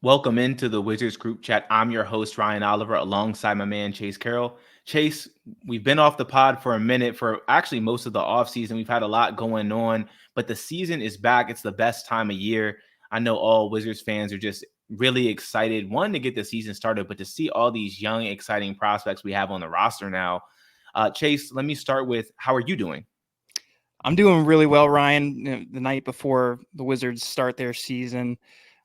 Welcome into the Wizards Group Chat. I'm your host, Ryan Oliver, alongside my man, Chase Carroll. Chase, we've been off the pod for a minute for actually most of the offseason. We've had a lot going on, but the season is back. It's the best time of year. I know all Wizards fans are just really excited, one, to get the season started, but to see all these young, exciting prospects we have on the roster now. Chase, let me start with, how are you doing? I'm doing really well, Ryan. The night before the Wizards start their season,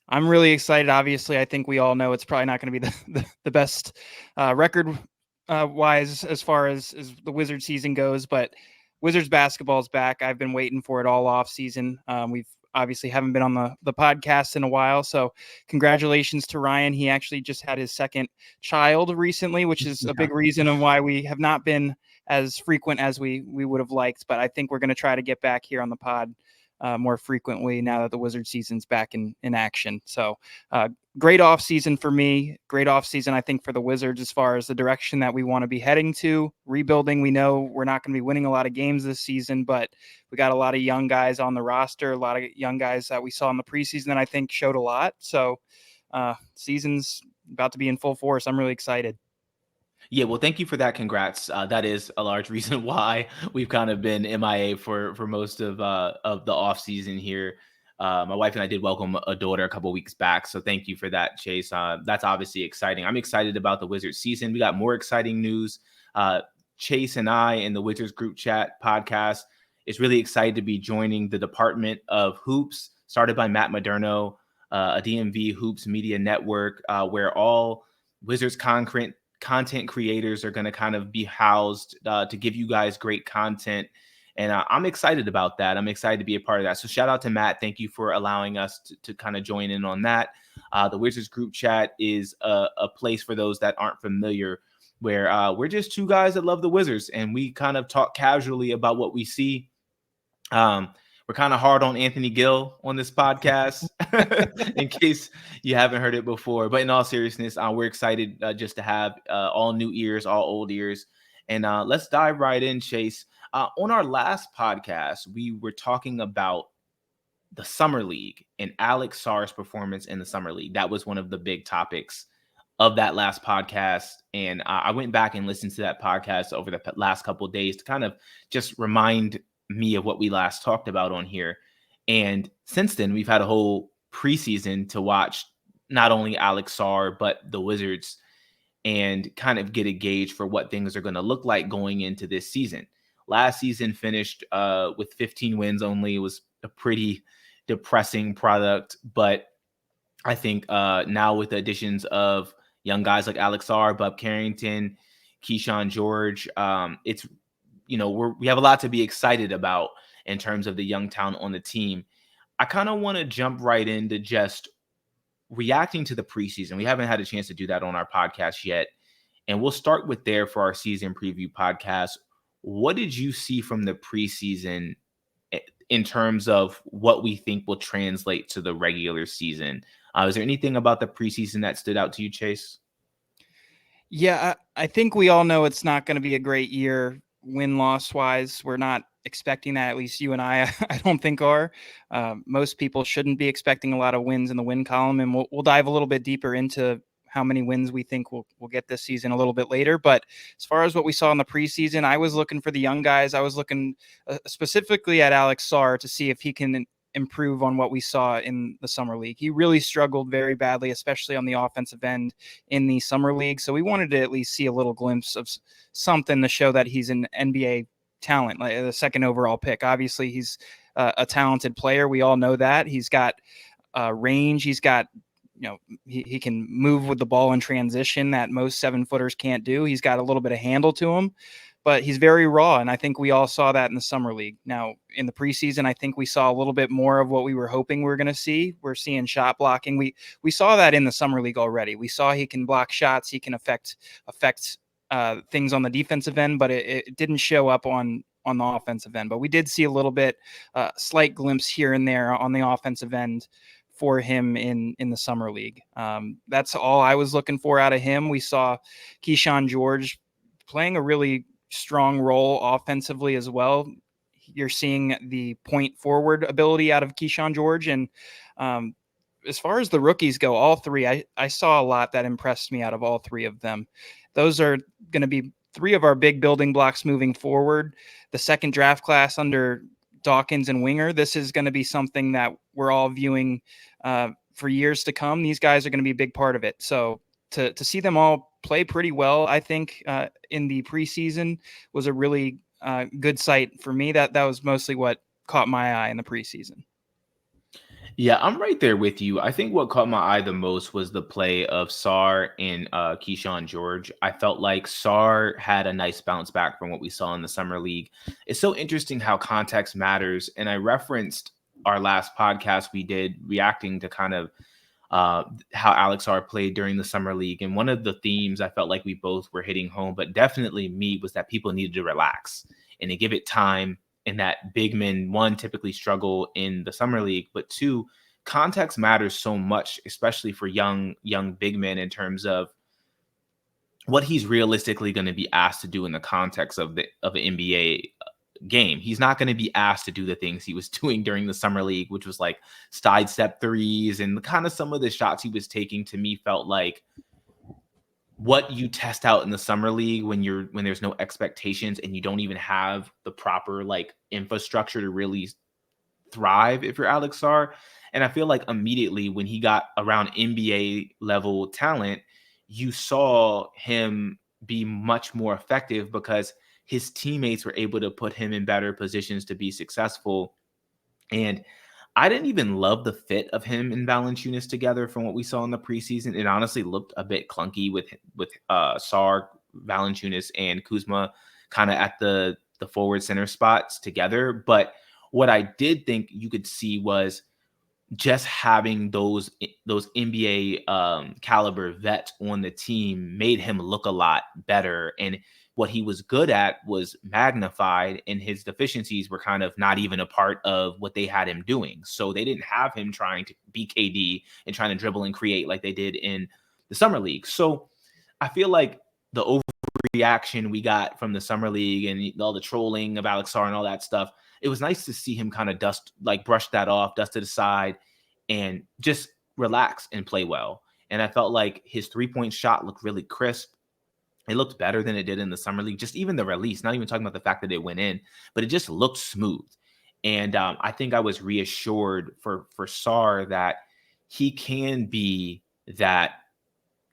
I'm really excited. Obviously, I think we all know it's probably not going to be the best record wise as far as the Wizards season goes, but Wizards basketball is back. I've been waiting for it all off season. We've obviously haven't been on the podcast in a while, so congratulations to Ryan. He actually just had his second child recently, which is a big reason of why we have not been as frequent as we would have liked, but I think we're going to try to get back here on the pod more frequently now that the Wizard season's back in action. So great off season for me. Great off season, I think, for the Wizards as far as the direction that we want to be heading to. Rebuilding, we know we're not going to be winning a lot of games this season, but we got a lot of young guys on the roster, a lot of young guys that we saw in the preseason that I think showed a lot. So season's about to be in full force. I'm really excited. Yeah, well, thank you for that. Congrats. That is a large reason why we've kind of been MIA for most of the off season here. My wife and I did welcome a daughter a couple weeks back, so thank you for that, Chase. That's obviously exciting. I'm excited about the Wizards season. We got more exciting news. Chase and I in the Wizards Group Chat podcast is really excited to be joining the Department of Hoops, started by Matt Moderno, a DMV Hoops Media Network, where all Wizards content creators are going to kind of be housed to give you guys great content. And I'm excited about that. I'm excited to be a part of that. So shout out to Matt. Thank you for allowing us to kind of join in on that. The Wizards Group Chat is a place for those that aren't familiar, where we're just two guys that love the Wizards, and we kind of talk casually about what we see. We're kind of hard on Anthony Gill on this podcast, in case you haven't heard it before. But in all seriousness, we're excited just to have all new ears, all old ears. And let's dive right in, Chase. On our last podcast, we were talking about the Summer League and Alex Sarr's performance in the Summer League. That was one of the big topics of that last podcast. And I went back and listened to that podcast over the last couple of days to kind of just remind me of what we last talked about on here. And since then, we've had a whole preseason to watch not only Alex Sarr, but the Wizards, and kind of get a gauge for what things are going to look like going into this season. Last season finished with 15 wins only. It was a pretty depressing product, but I think now with the additions of young guys like Alex Sarr, Bub Carrington, Keyshawn George, it's, we have a lot to be excited about in terms of the young talent on the team. I kind of want to jump right into just reacting to the preseason. We haven't had a chance to do that on our podcast yet. And we'll start with there for our season preview podcast. What did you see from the preseason in terms of what we think will translate to the regular season? Is there anything about the preseason that stood out to you, Chase? Yeah, I think we all know it's not going to be a great year win-loss wise. We're not expecting that, at least you and I don't think are. Most people shouldn't be expecting a lot of wins in the win column, and we'll dive a little bit deeper into how many wins we think we'll get this season a little bit later. But as far as what we saw in the preseason, I was looking for the young guys. I was looking specifically at Alex Sarr to see if he can improve on what we saw in the summer league. He really struggled very badly, especially on the offensive end in the summer league. So we wanted to at least see a little glimpse of something to show that he's an NBA talent, like the second overall pick. Obviously, he's a talented player. We all know that. He's got range. He's got, he can move with the ball in transition that most 7-footers can't do. He's got a little bit of handle to him, but he's very raw, and I think we all saw that in the summer league. Now, in the preseason, I think we saw a little bit more of what we were hoping we were going to see. We're seeing shot blocking. We saw that in the summer league already. We saw he can block shots. He can affect things on the defensive end, but it didn't show up on the offensive end. But we did see a little bit, slight glimpse here and there on the offensive end for him in the summer league. That's all I was looking for out of him. We saw Keyshawn George playing a really strong role offensively as well. You're seeing the point forward ability out of Keyshawn George, and as far as the rookies go, all three, I saw a lot that impressed me out of all three of them. Those are going to be three of our big building blocks moving forward. The second draft class under Dawkins and Winger, this is going to be something that we're all viewing for years to come. These guys are going to be a big part of it. So to see them all play pretty well, I think in the preseason was a really good sight for me. That was mostly what caught my eye in the preseason. Yeah, I'm right there with you. I think what caught my eye the most was the play of Sarr and Keyshawn George. I felt like Sarr had a nice bounce back from what we saw in the summer league. It's so interesting how context matters. And I referenced our last podcast we did reacting to kind of how Alex Sarr played during the summer league. And one of the themes I felt like we both were hitting home, but definitely me, was that people needed to relax and to give it time, and that big men, one, typically struggle in the summer league, but two, context matters so much, especially for young big men, in terms of what he's realistically going to be asked to do in the context of an NBA game. He's not going to be asked to do the things he was doing during the summer league, which was like sidestep threes, and kind of some of the shots he was taking to me felt like what you test out in the summer league when there's no expectations and you don't even have the proper like infrastructure to really thrive if you're Alex Sarr. And I feel like immediately when he got around NBA level talent, you saw him be much more effective because his teammates were able to put him in better positions to be successful. And I didn't even love the fit of him and Valanciunas together from what we saw in the preseason. It honestly looked a bit clunky with Sarr, Valanciunas, and Kuzma kind of at the forward center spots together. But what I did think you could see was just having those NBA caliber vets on the team made him look a lot better. And what he was good at was magnified, and his deficiencies were kind of not even a part of what they had him doing. So they didn't have him trying to be KD and trying to dribble and create like they did in the summer league. So I feel like the overreaction we got from the summer league and all the trolling of Alex Sarr and all that stuff, it was nice to see him kind of brush that off, dust it aside, and just relax and play well. And I felt like his 3-point shot looked really crisp. It looked better than it did in the summer league. Just even the release, not even talking about the fact that it went in, but it just looked smooth. And I think I was reassured for Sarr that he can be that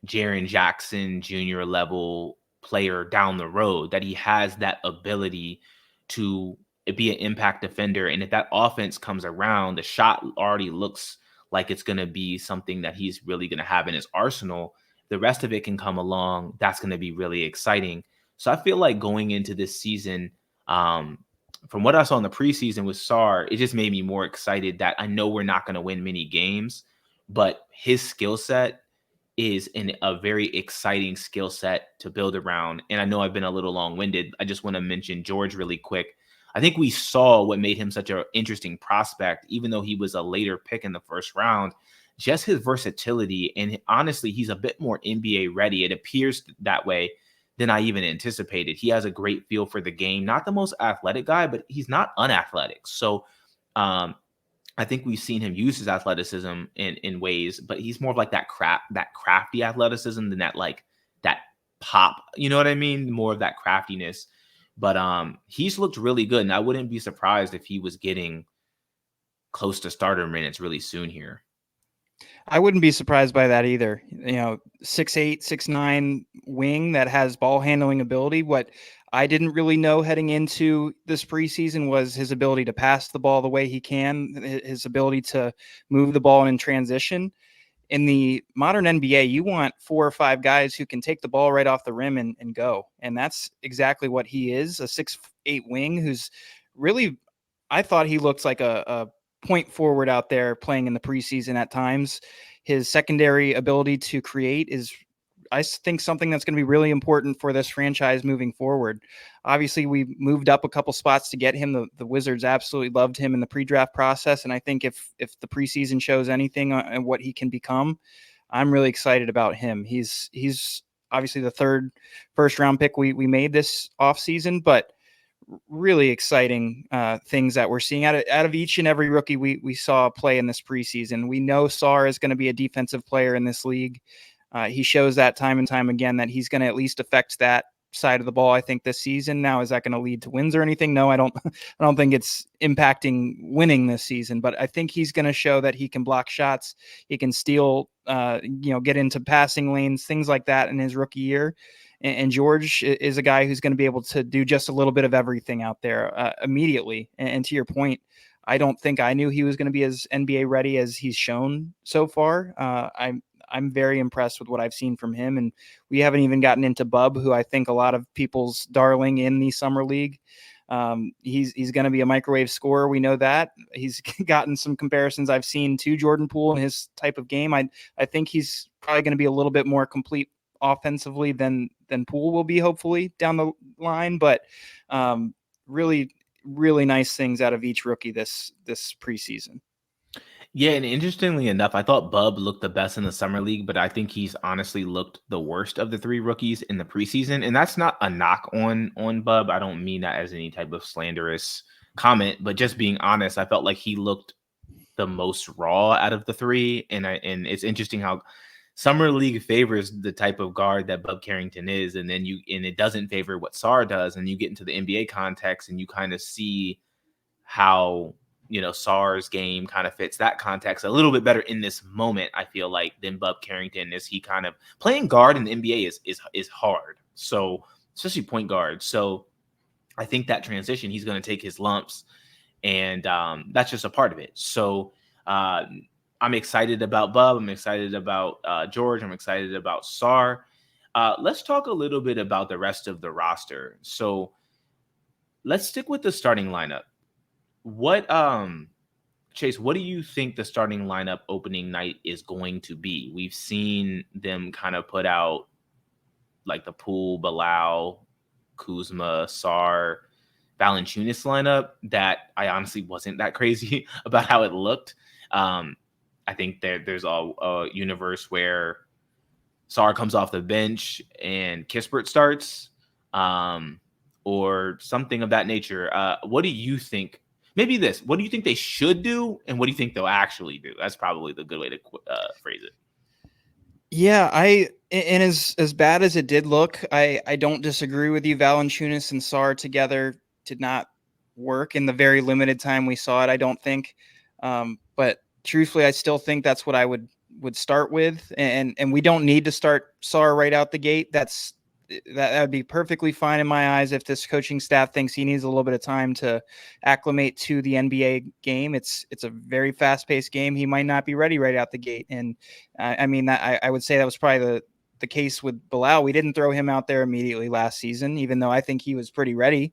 Jaren Jackson Jr. level player down the road, that he has that ability to be an impact defender. And if that offense comes around, the shot already looks like it's going to be something that he's really going to have in his arsenal. The rest of it can come along. That's going to be really exciting. So I feel like going into this season, from what I saw in the preseason with Sarr, it just made me more excited that I know we're not going to win many games, but his skill set is a very exciting skill set to build around. And I know I've been a little long-winded. I just want to mention George really quick. I think we saw what made him such an interesting prospect, even though he was a later pick in the first round, just his versatility. And honestly, he's a bit more NBA ready. It appears that way than I even anticipated. He has a great feel for the game, not the most athletic guy, but he's not unathletic. So I think we've seen him use his athleticism in ways, but he's more of like that crafty athleticism than that pop. You know what I mean? More of that craftiness. But he's looked really good, and I wouldn't be surprised if he was getting close to starter minutes really soon here. I wouldn't be surprised by that either. 6'8", 6'9" wing that has ball handling ability. What I didn't really know heading into this preseason was his ability to pass the ball the way he can, his ability to move the ball in transition. In the modern NBA, you want 4 or 5 guys who can take the ball right off the rim and go. And that's exactly what he is, a 6'8" wing who's really, I thought he looks like a point forward out there playing in the preseason at times. His secondary ability to create is, I think, something that's going to be really important for this franchise moving forward. Obviously, we moved up a couple spots to get him. The Wizards absolutely loved him in the pre-draft process, and I think if the preseason shows anything on what he can become, I'm really excited about him. He's obviously the third first-round pick we made this offseason, but really exciting things that we're seeing out of each and every rookie we saw play in this preseason. We know Sarr is going to be a defensive player in this league. He shows that time and time again that he's going to at least affect that side of the ball, I think, this season. Now, is that going to lead to wins or anything? No, I don't think it's impacting winning this season, but I think he's going to show that he can block shots. He can steal, get into passing lanes, things like that in his rookie year. And George is a guy who's going to be able to do just a little bit of everything out there immediately. And to your point, I don't think I knew he was going to be as NBA ready as he's shown so far. I'm very impressed with what I've seen from him. And we haven't even gotten into Bub, who I think a lot of people's darling in the summer league. He's going to be a microwave scorer. We know that. He's gotten some comparisons I've seen to Jordan Poole and his type of game. I think he's probably going to be a little bit more complete offensively than Poole will be, hopefully, down the line. But really, really nice things out of each rookie this preseason. Yeah, and interestingly enough, I thought Bub looked the best in the summer league, but I think he's honestly looked the worst of the three rookies in the preseason. And that's not a knock on Bub. I don't mean that as any type of slanderous comment, but just being honest, I felt like he looked the most raw out of the three. And it's interesting how summer league favors the type of guard that Bub Carrington is, and it doesn't favor what Sarr does. And you get into the NBA context and you kind of see how Sarr's game kind of fits that context a little bit better in this moment, I feel like, than Bub Carrington. Is he kind of playing guard in the NBA is hard. So especially point guard. So I think that transition, he's going to take his lumps, and that's just a part of it. So I'm excited about Bub. I'm excited about George. I'm excited about Sarr. Let's talk a little bit about the rest of the roster. So let's stick with the starting lineup. What Chase, what do you think the starting lineup opening night is going to be? We've seen them kind of put out like the Poole, Bilal, Kuzma, Sarr, Valanciunas lineup that I honestly wasn't that crazy about how it looked. I think there's a universe where Sarr comes off the bench and Kispert starts, or something of that nature. What do you think? Maybe this. What do you think they should do, and what do you think they'll actually do? That's probably the good way to phrase it. Yeah, and as bad as it did look, I don't disagree with you. Valanciunas and Sarr together did not work in the very limited time we saw it, I don't think. But truthfully, I still think that's what I would start with. And we don't need to start Sarr right out the gate. That would be perfectly fine in my eyes if this coaching staff thinks he needs a little bit of time to acclimate to the NBA game. It's a very fast-paced game. He might not be ready right out the gate. And I mean, I would say that was probably the case with Bilal. We didn't throw him out there immediately last season, even though I think he was pretty ready.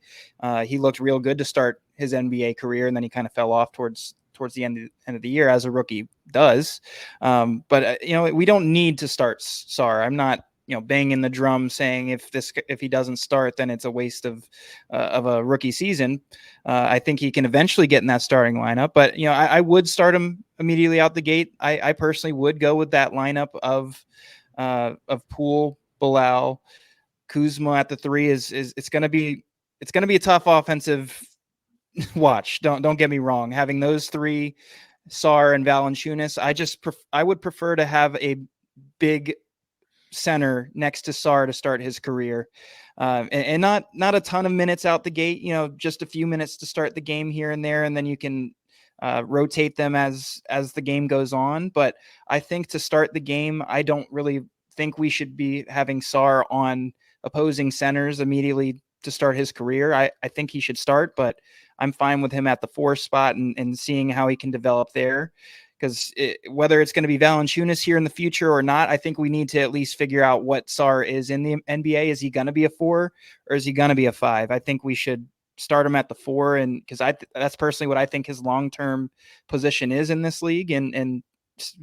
He looked real good to start his NBA career, and then he kind of fell off towards the end of the year, as a rookie does. But we don't need to start Sarr. I'm not banging the drum saying if he doesn't start, then it's a waste of a rookie season. I think he can eventually get in that starting lineup, but I would start him immediately out the gate. I personally would go with that lineup of Poole, Bilal, Kuzma at the three. It's going to be a tough offensive watch. Don't get me wrong. Having those three, Sarr and Valanciunas, I would prefer to have a big center next to Sarr to start his career, and not a ton of minutes out the gate. Just a few minutes to start the game here and there, and then you can rotate them as the game goes on. But I think to start the game, I don't really think we should be having Sarr on opposing centers immediately to start his career. I think he should start, but I'm fine with him at the 4 spot and seeing how he can develop there. Because whether it's going to be Valanciunas here in the future or not, I think we need to at least figure out what Sarr is in the NBA. Is he going to be a 4 or is he going to be a 5? I think we should start him at the 4, and because that's personally what I think his long-term position is in this league. And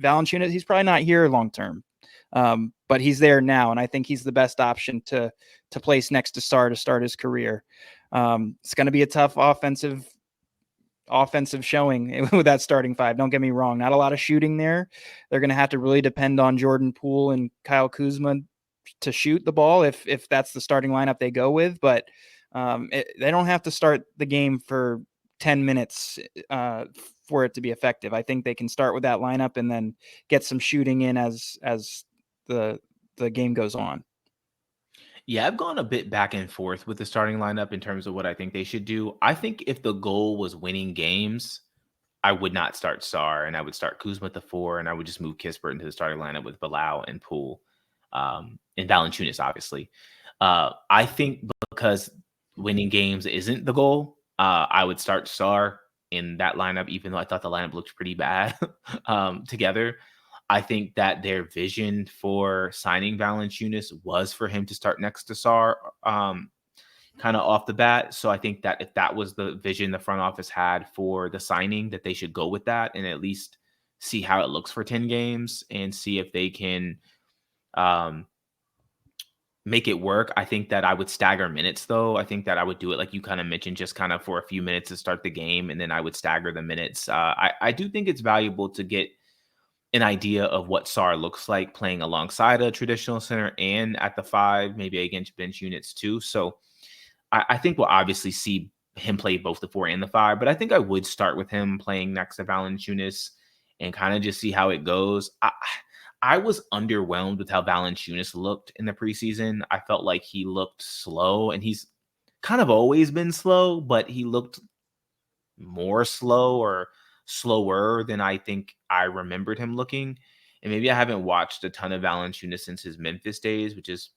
Valanciunas, he's probably not here long-term, but he's there now, and I think he's the best option to place next to Sarr to start his career. It's going to be a tough offensive showing with that starting 5. Don't get me wrong. Not a lot of shooting there. They're going to have to really depend on Jordan Poole and Kyle Kuzma to shoot the ball if that's the starting lineup they go with. But They don't have to start the game for 10 minutes for it to be effective. I think they can start with that lineup and then get some shooting in as the game goes on. Yeah, I've gone a bit back and forth with the starting lineup in terms of what I think they should do. I think if the goal was winning games, I would not start Sar, and I would start Kuzma at the 4, and I would just move Kispert into the starting lineup with Bilal and Poole, and Valanciunas, obviously. I think because winning games isn't the goal, I would start Sar in that lineup, even though I thought the lineup looked pretty bad together. I think that their vision for signing Valanciunas was for him to start next to Sar, kind of off the bat. So I think that if that was the vision the front office had for the signing, that they should go with that and at least see how it looks for 10 games and see if they can um, make it work. I think that I would stagger minutes, though. I think that I would do it like you kind of mentioned, just kind of for a few minutes to start the game, and then I would stagger the minutes. I do think it's valuable to get an idea of what Sar looks like playing alongside a traditional center and at the 5, maybe against bench units too. So I think we'll obviously see him play both the 4 and the 5, but I think I would start with him playing next to Valanciunas and kind of just see how it goes. I was underwhelmed with how Valanciunas looked in the preseason. I felt like he looked slow, and he's kind of always been slow, but he looked more slow or slower than I think I remembered him looking. And maybe I haven't watched a ton of Valanciunas since his Memphis days, which is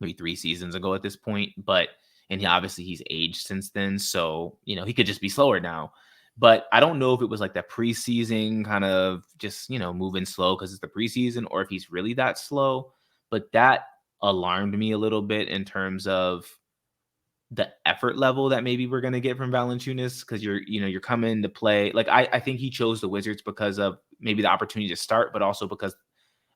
maybe 3 seasons ago at this point. But and he's aged since then, so he could just be slower now. But I don't know if it was like the preseason kind of just moving slow because it's the preseason, or if he's really that slow. But that alarmed me a little bit in terms of the effort level that maybe we're gonna get from Valanciunas, because you're coming to play. Like I think he chose the Wizards because of maybe the opportunity to start, but also because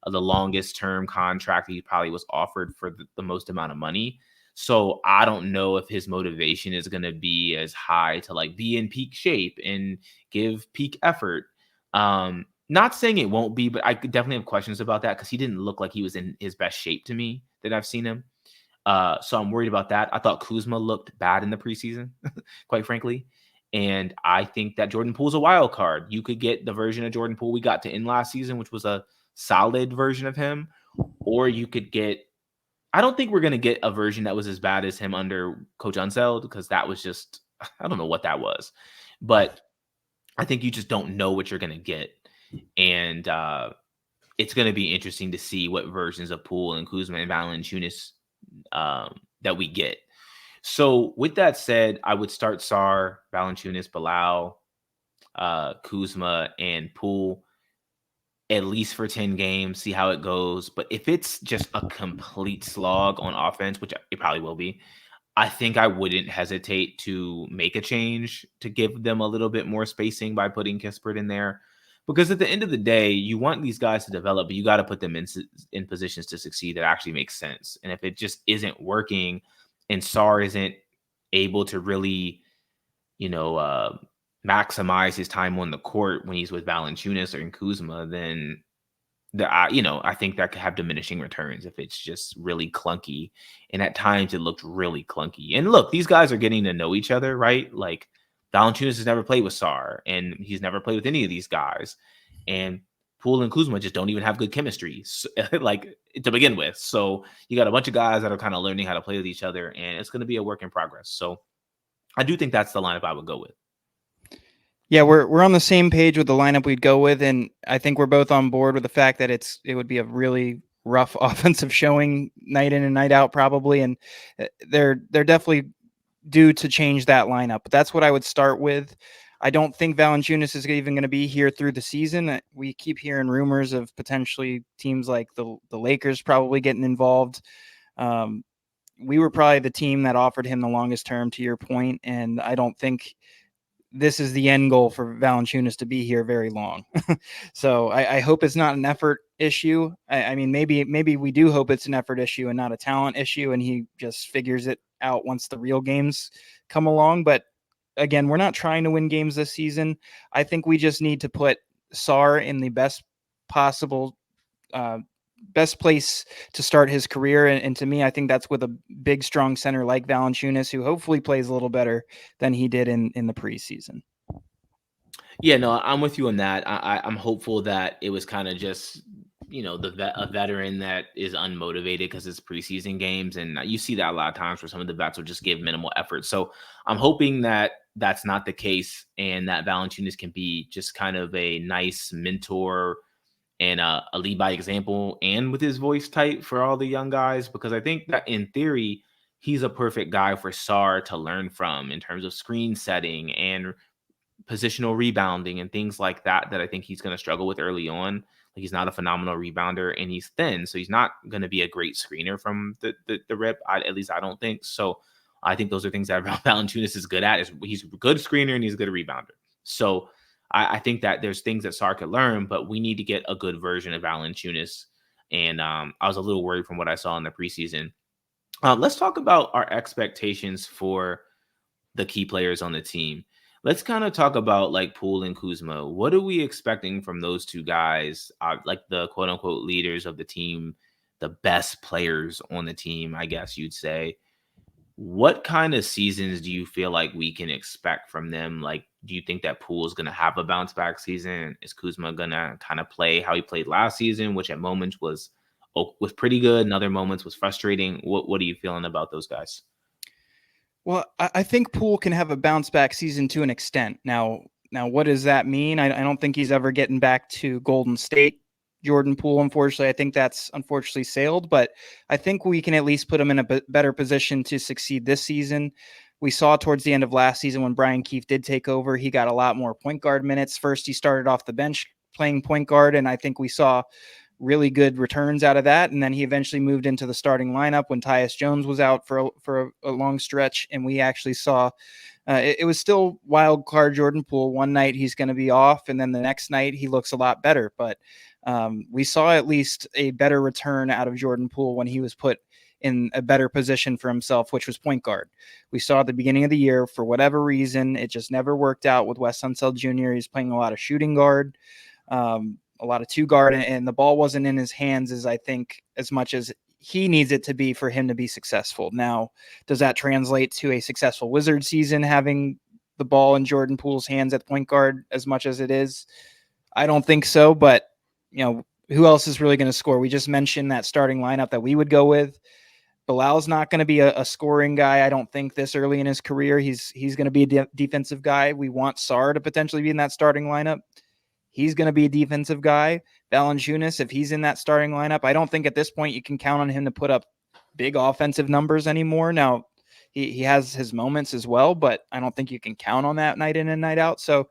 of the longest term contract he probably was offered for the most amount of money. So I don't know if his motivation is going to be as high to like be in peak shape and give peak effort. Not saying it won't be, but I could definitely have questions about that because he didn't look like he was in his best shape to me that I've seen him. So I'm worried about that. I thought Kuzma looked bad in the preseason, quite frankly. And I think that Jordan Poole's a wild card. You could get the version of Jordan Poole we got to in last season, which was a solid version of him, or you could get. I don't think we're gonna get a version that was as bad as him under Coach Unseld, because that was just I don't know what that was, but I think you just don't know what you're gonna get, and it's gonna be interesting to see what versions of Poole and Kuzma and Valanciunas that we get. So with that said, I would start Sar, Valanciunas, Bilal, Kuzma, and Poole at least for 10 games, see how it goes. But if it's just a complete slog on offense, which it probably will be, I think I wouldn't hesitate to make a change to give them a little bit more spacing by putting Kispert in there. Because at the end of the day, you want these guys to develop, but you got to put them in positions to succeed that actually makes sense. And if it just isn't working and Sar isn't able to really, you know, maximize his time on the court when he's with Valanciunas or in Kuzma, then I think that could have diminishing returns if it's just really clunky. And at times it looked really clunky. And look, these guys are getting to know each other, right? Like Valanciunas has never played with Sar, and he's never played with any of these guys. And Poole and Kuzma just don't even have good chemistry, like to begin with. So you got a bunch of guys that are kind of learning how to play with each other, and it's going to be a work in progress. So I do think that's the lineup I would go with. Yeah, we're on the same page with the lineup we'd go with, and I think we're both on board with the fact that it would be a really rough offensive showing night in and night out probably, and they're definitely due to change that lineup. But that's what I would start with. I don't think Valanciunas is even going to be here through the season. We keep hearing rumors of potentially teams like the Lakers probably getting involved. We were probably the team that offered him the longest term, to your point, and I don't think this is the end goal for Valanciunas to be here very long. So I hope it's not an effort issue. I mean, maybe we do hope it's an effort issue and not a talent issue, and he just figures it out once the real games come along. But again, we're not trying to win games this season. I think we just need to put Sar in the best possible best place to start his career. And to me, I think that's with a big, strong center like Valanciunas, who hopefully plays a little better than he did in the preseason. Yeah, no, I'm with you on that. I'm hopeful that it was kind of just, a veteran that is unmotivated because it's preseason games, and you see that a lot of times where some of the vets will just give minimal effort. So I'm hoping that that's not the case, and that Valanciunas can be just kind of a nice mentor and a lead by example, and with his voice tight for all the young guys, because I think that in theory he's a perfect guy for Sar to learn from in terms of screen setting and positional rebounding and things like that I think he's going to struggle with early on. Like, he's not a phenomenal rebounder, and he's thin, so he's not going to be a great screener from the rip. At least I don't think so. I think those are things that Valanciunas is good at. He's a good screener and he's a good rebounder. So I think that there's things that Sar could learn, but we need to get a good version of Valanciunas. And I was a little worried from what I saw in the preseason. Let's talk about our expectations for the key players on the team. Let's kind of talk about like Poole and Kuzma. What are we expecting from those two guys, like the quote unquote leaders of the team, the best players on the team, I guess you'd say? What kind of seasons do you feel like we can expect from them? Like, do you think that Poole is going to have a bounce back season? Is Kuzma going to kind of play how he played last season, which at moments was pretty good, and other moments was frustrating? What are you feeling about those guys? Well, I think Poole can have a bounce back season to an extent. Now, what does that mean? I don't think he's ever getting back to Golden State Jordan Poole. Unfortunately, I think that's unfortunately sailed, but I think we can at least put him in a better position to succeed this season. We saw towards the end of last season when Brian Keefe did take over, he got a lot more point guard minutes. First, he started off the bench playing point guard, and I think we saw really good returns out of that. And then he eventually moved into the starting lineup when Tyus Jones was out for a long stretch. And we actually saw it was still wild card Jordan Poole. One night he's going to be off, and then the next night he looks a lot better. But we saw at least a better return out of Jordan Poole when he was put in a better position for himself, which was point guard. We saw at the beginning of the year, for whatever reason, it just never worked out with Wes Unseld Jr. He's playing a lot of shooting guard. A lot of two guard, and the ball wasn't in his hands as much as he needs it to be for him to be successful. Now, does that translate to a successful Wizard season, having the ball in Jordan Poole's hands at point guard as much as it is? I don't think so, but who else is really going to score? We just mentioned that starting lineup that we would go with. Bilal's not going to be a scoring guy, I don't think, this early in his career. He's going to be a defensive guy. We want Sar to potentially be in that starting lineup. He's going to be a defensive guy. Valanciunas, if he's in that starting lineup, I don't think at this point you can count on him to put up big offensive numbers anymore. Now, he has his moments as well, but I don't think you can count on that night in and night out. So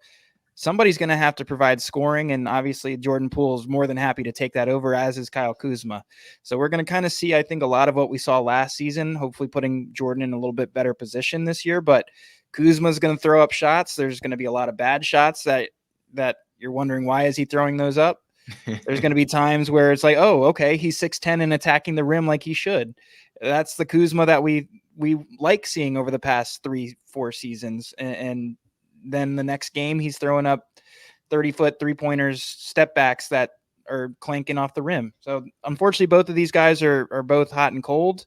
somebody's going to have to provide scoring, and obviously Jordan Poole is more than happy to take that over, as is Kyle Kuzma. So we're going to kind of see, I think, a lot of what we saw last season, hopefully putting Jordan in a little bit better position this year. But Kuzma's going to throw up shots. There's going to be a lot of bad shots that you're wondering, why is he throwing those up? There's going to be times where it's like, oh, okay, he's 6'10" and attacking the rim like he should. That's the Kuzma that we like seeing over the past 3-4 seasons. And then the next game, he's throwing up 30-foot three-pointers, step backs that are clanking off the rim. So unfortunately, both of these guys are both hot and cold.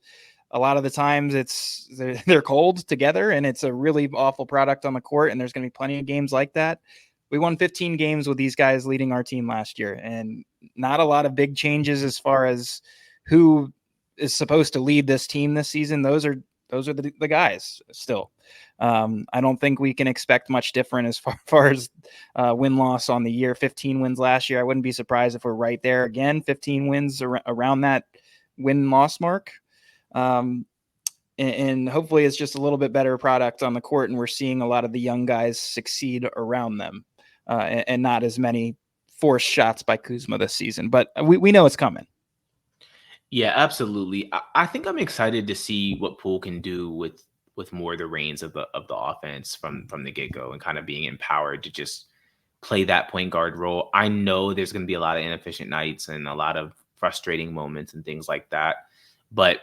A lot of the times they're cold together, and it's a really awful product on the court, and there's going to be plenty of games like that. We won 15 games with these guys leading our team last year, and not a lot of big changes as far as who is supposed to lead this team this season. Those are the guys still. I don't think we can expect much different as far as win-loss on the year. 15 wins last year. I wouldn't be surprised if we're right there again, 15 wins around that win-loss mark. And hopefully it's just a little bit better product on the court, and we're seeing a lot of the young guys succeed around them. And not as many forced shots by Kuzma this season, but we know it's coming. Yeah, absolutely. I think I'm excited to see what Poole can do with more of the reins of the offense from the get go, and kind of being empowered to just play that point guard role. I know there's going to be a lot of inefficient nights and a lot of frustrating moments and things like that, but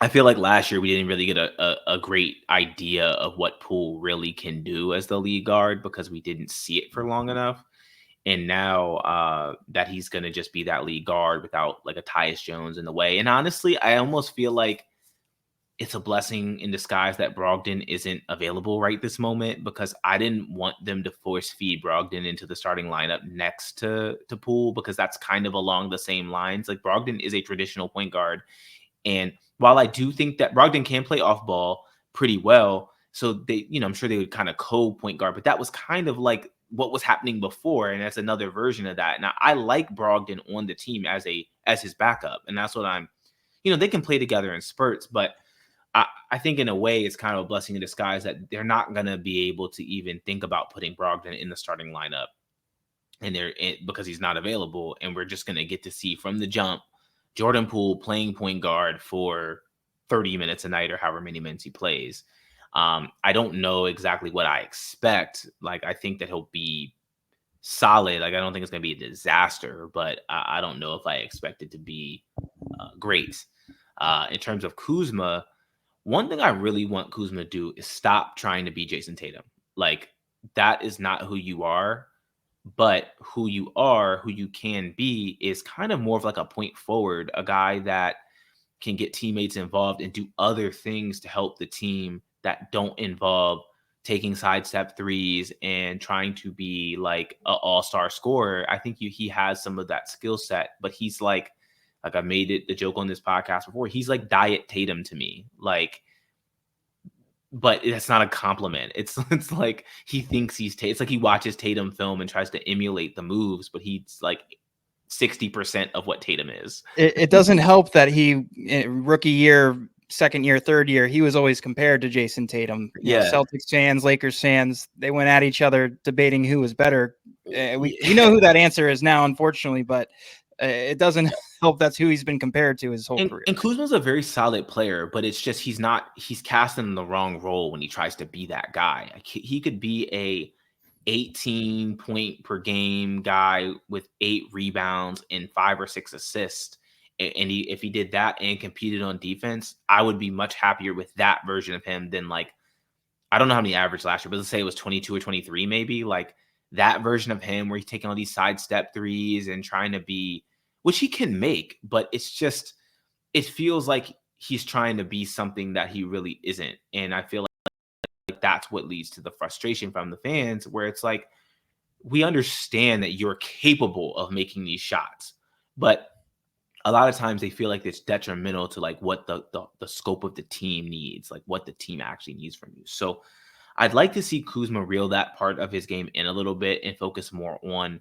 I feel like last year we didn't really get a great idea of what Poole really can do as the lead guard, because we didn't see it for long enough. And now that he's going to just be that lead guard without like a Tyus Jones in the way. And honestly, I almost feel like it's a blessing in disguise that Brogdon isn't available right this moment, because I didn't want them to force feed Brogdon into the starting lineup next to Poole, because that's kind of along the same lines. Like, Brogdon is a traditional point guard. And while I do think that Brogdon can play off ball pretty well, so they, I'm sure they would kind of co-point guard, but that was kind of like what was happening before, and that's another version of that. Now, I like Brogdon on the team as his backup, and that's what they can play together in spurts, but I think in a way it's kind of a blessing in disguise that they're not going to be able to even think about putting Brogdon in the starting lineup, and because he's not available, and we're just going to get to see from the jump Jordan Poole playing point guard for 30 minutes a night or however many minutes he plays. I don't know exactly what I expect. Like, I think that he'll be solid. Like, I don't think it's going to be a disaster, but I don't know if I expect it to be great. In terms of Kuzma, one thing I really want Kuzma to do is stop trying to be Jason Tatum. Like, that is not who you are. But who you are, who you can be, is kind of more of like a point forward, a guy that can get teammates involved and do other things to help the team that don't involve taking sidestep threes and trying to be like an all-star scorer. I think he has some of that skill set, but he's like I made it the joke on this podcast before, he's like Diet Tatum to me. Like, but it's not a compliment. It's like he thinks it's like he watches Tatum film and tries to emulate the moves, but he's like 60% of what Tatum is. It doesn't help that he, rookie year, second year, third year, he was always compared to Jason Tatum. Celtics fans, Lakers fans, they went at each other debating who was better. We know who that answer is now, unfortunately, but it doesn't help that's who he's been compared to his whole career. And Kuzma's a very solid player, but it's just he's cast in the wrong role when he tries to be that guy. He could be a 18 point per game guy with 8 rebounds and 5 or 6 assists. And if he did that and competed on defense, I would be much happier with that version of him than, like, I don't know how many averaged last year, but let's say it was 22 or 23, maybe. Like, that version of him where he's taking all these sidestep threes and trying to be, which he can make, but it's just, it feels like he's trying to be something that he really isn't. And I feel like that's what leads to the frustration from the fans, where it's like, we understand that you're capable of making these shots, but a lot of times they feel like it's detrimental to like what the scope of the team needs, like what the team actually needs from you. So I'd like to see Kuzma reel that part of his game in a little bit and focus more on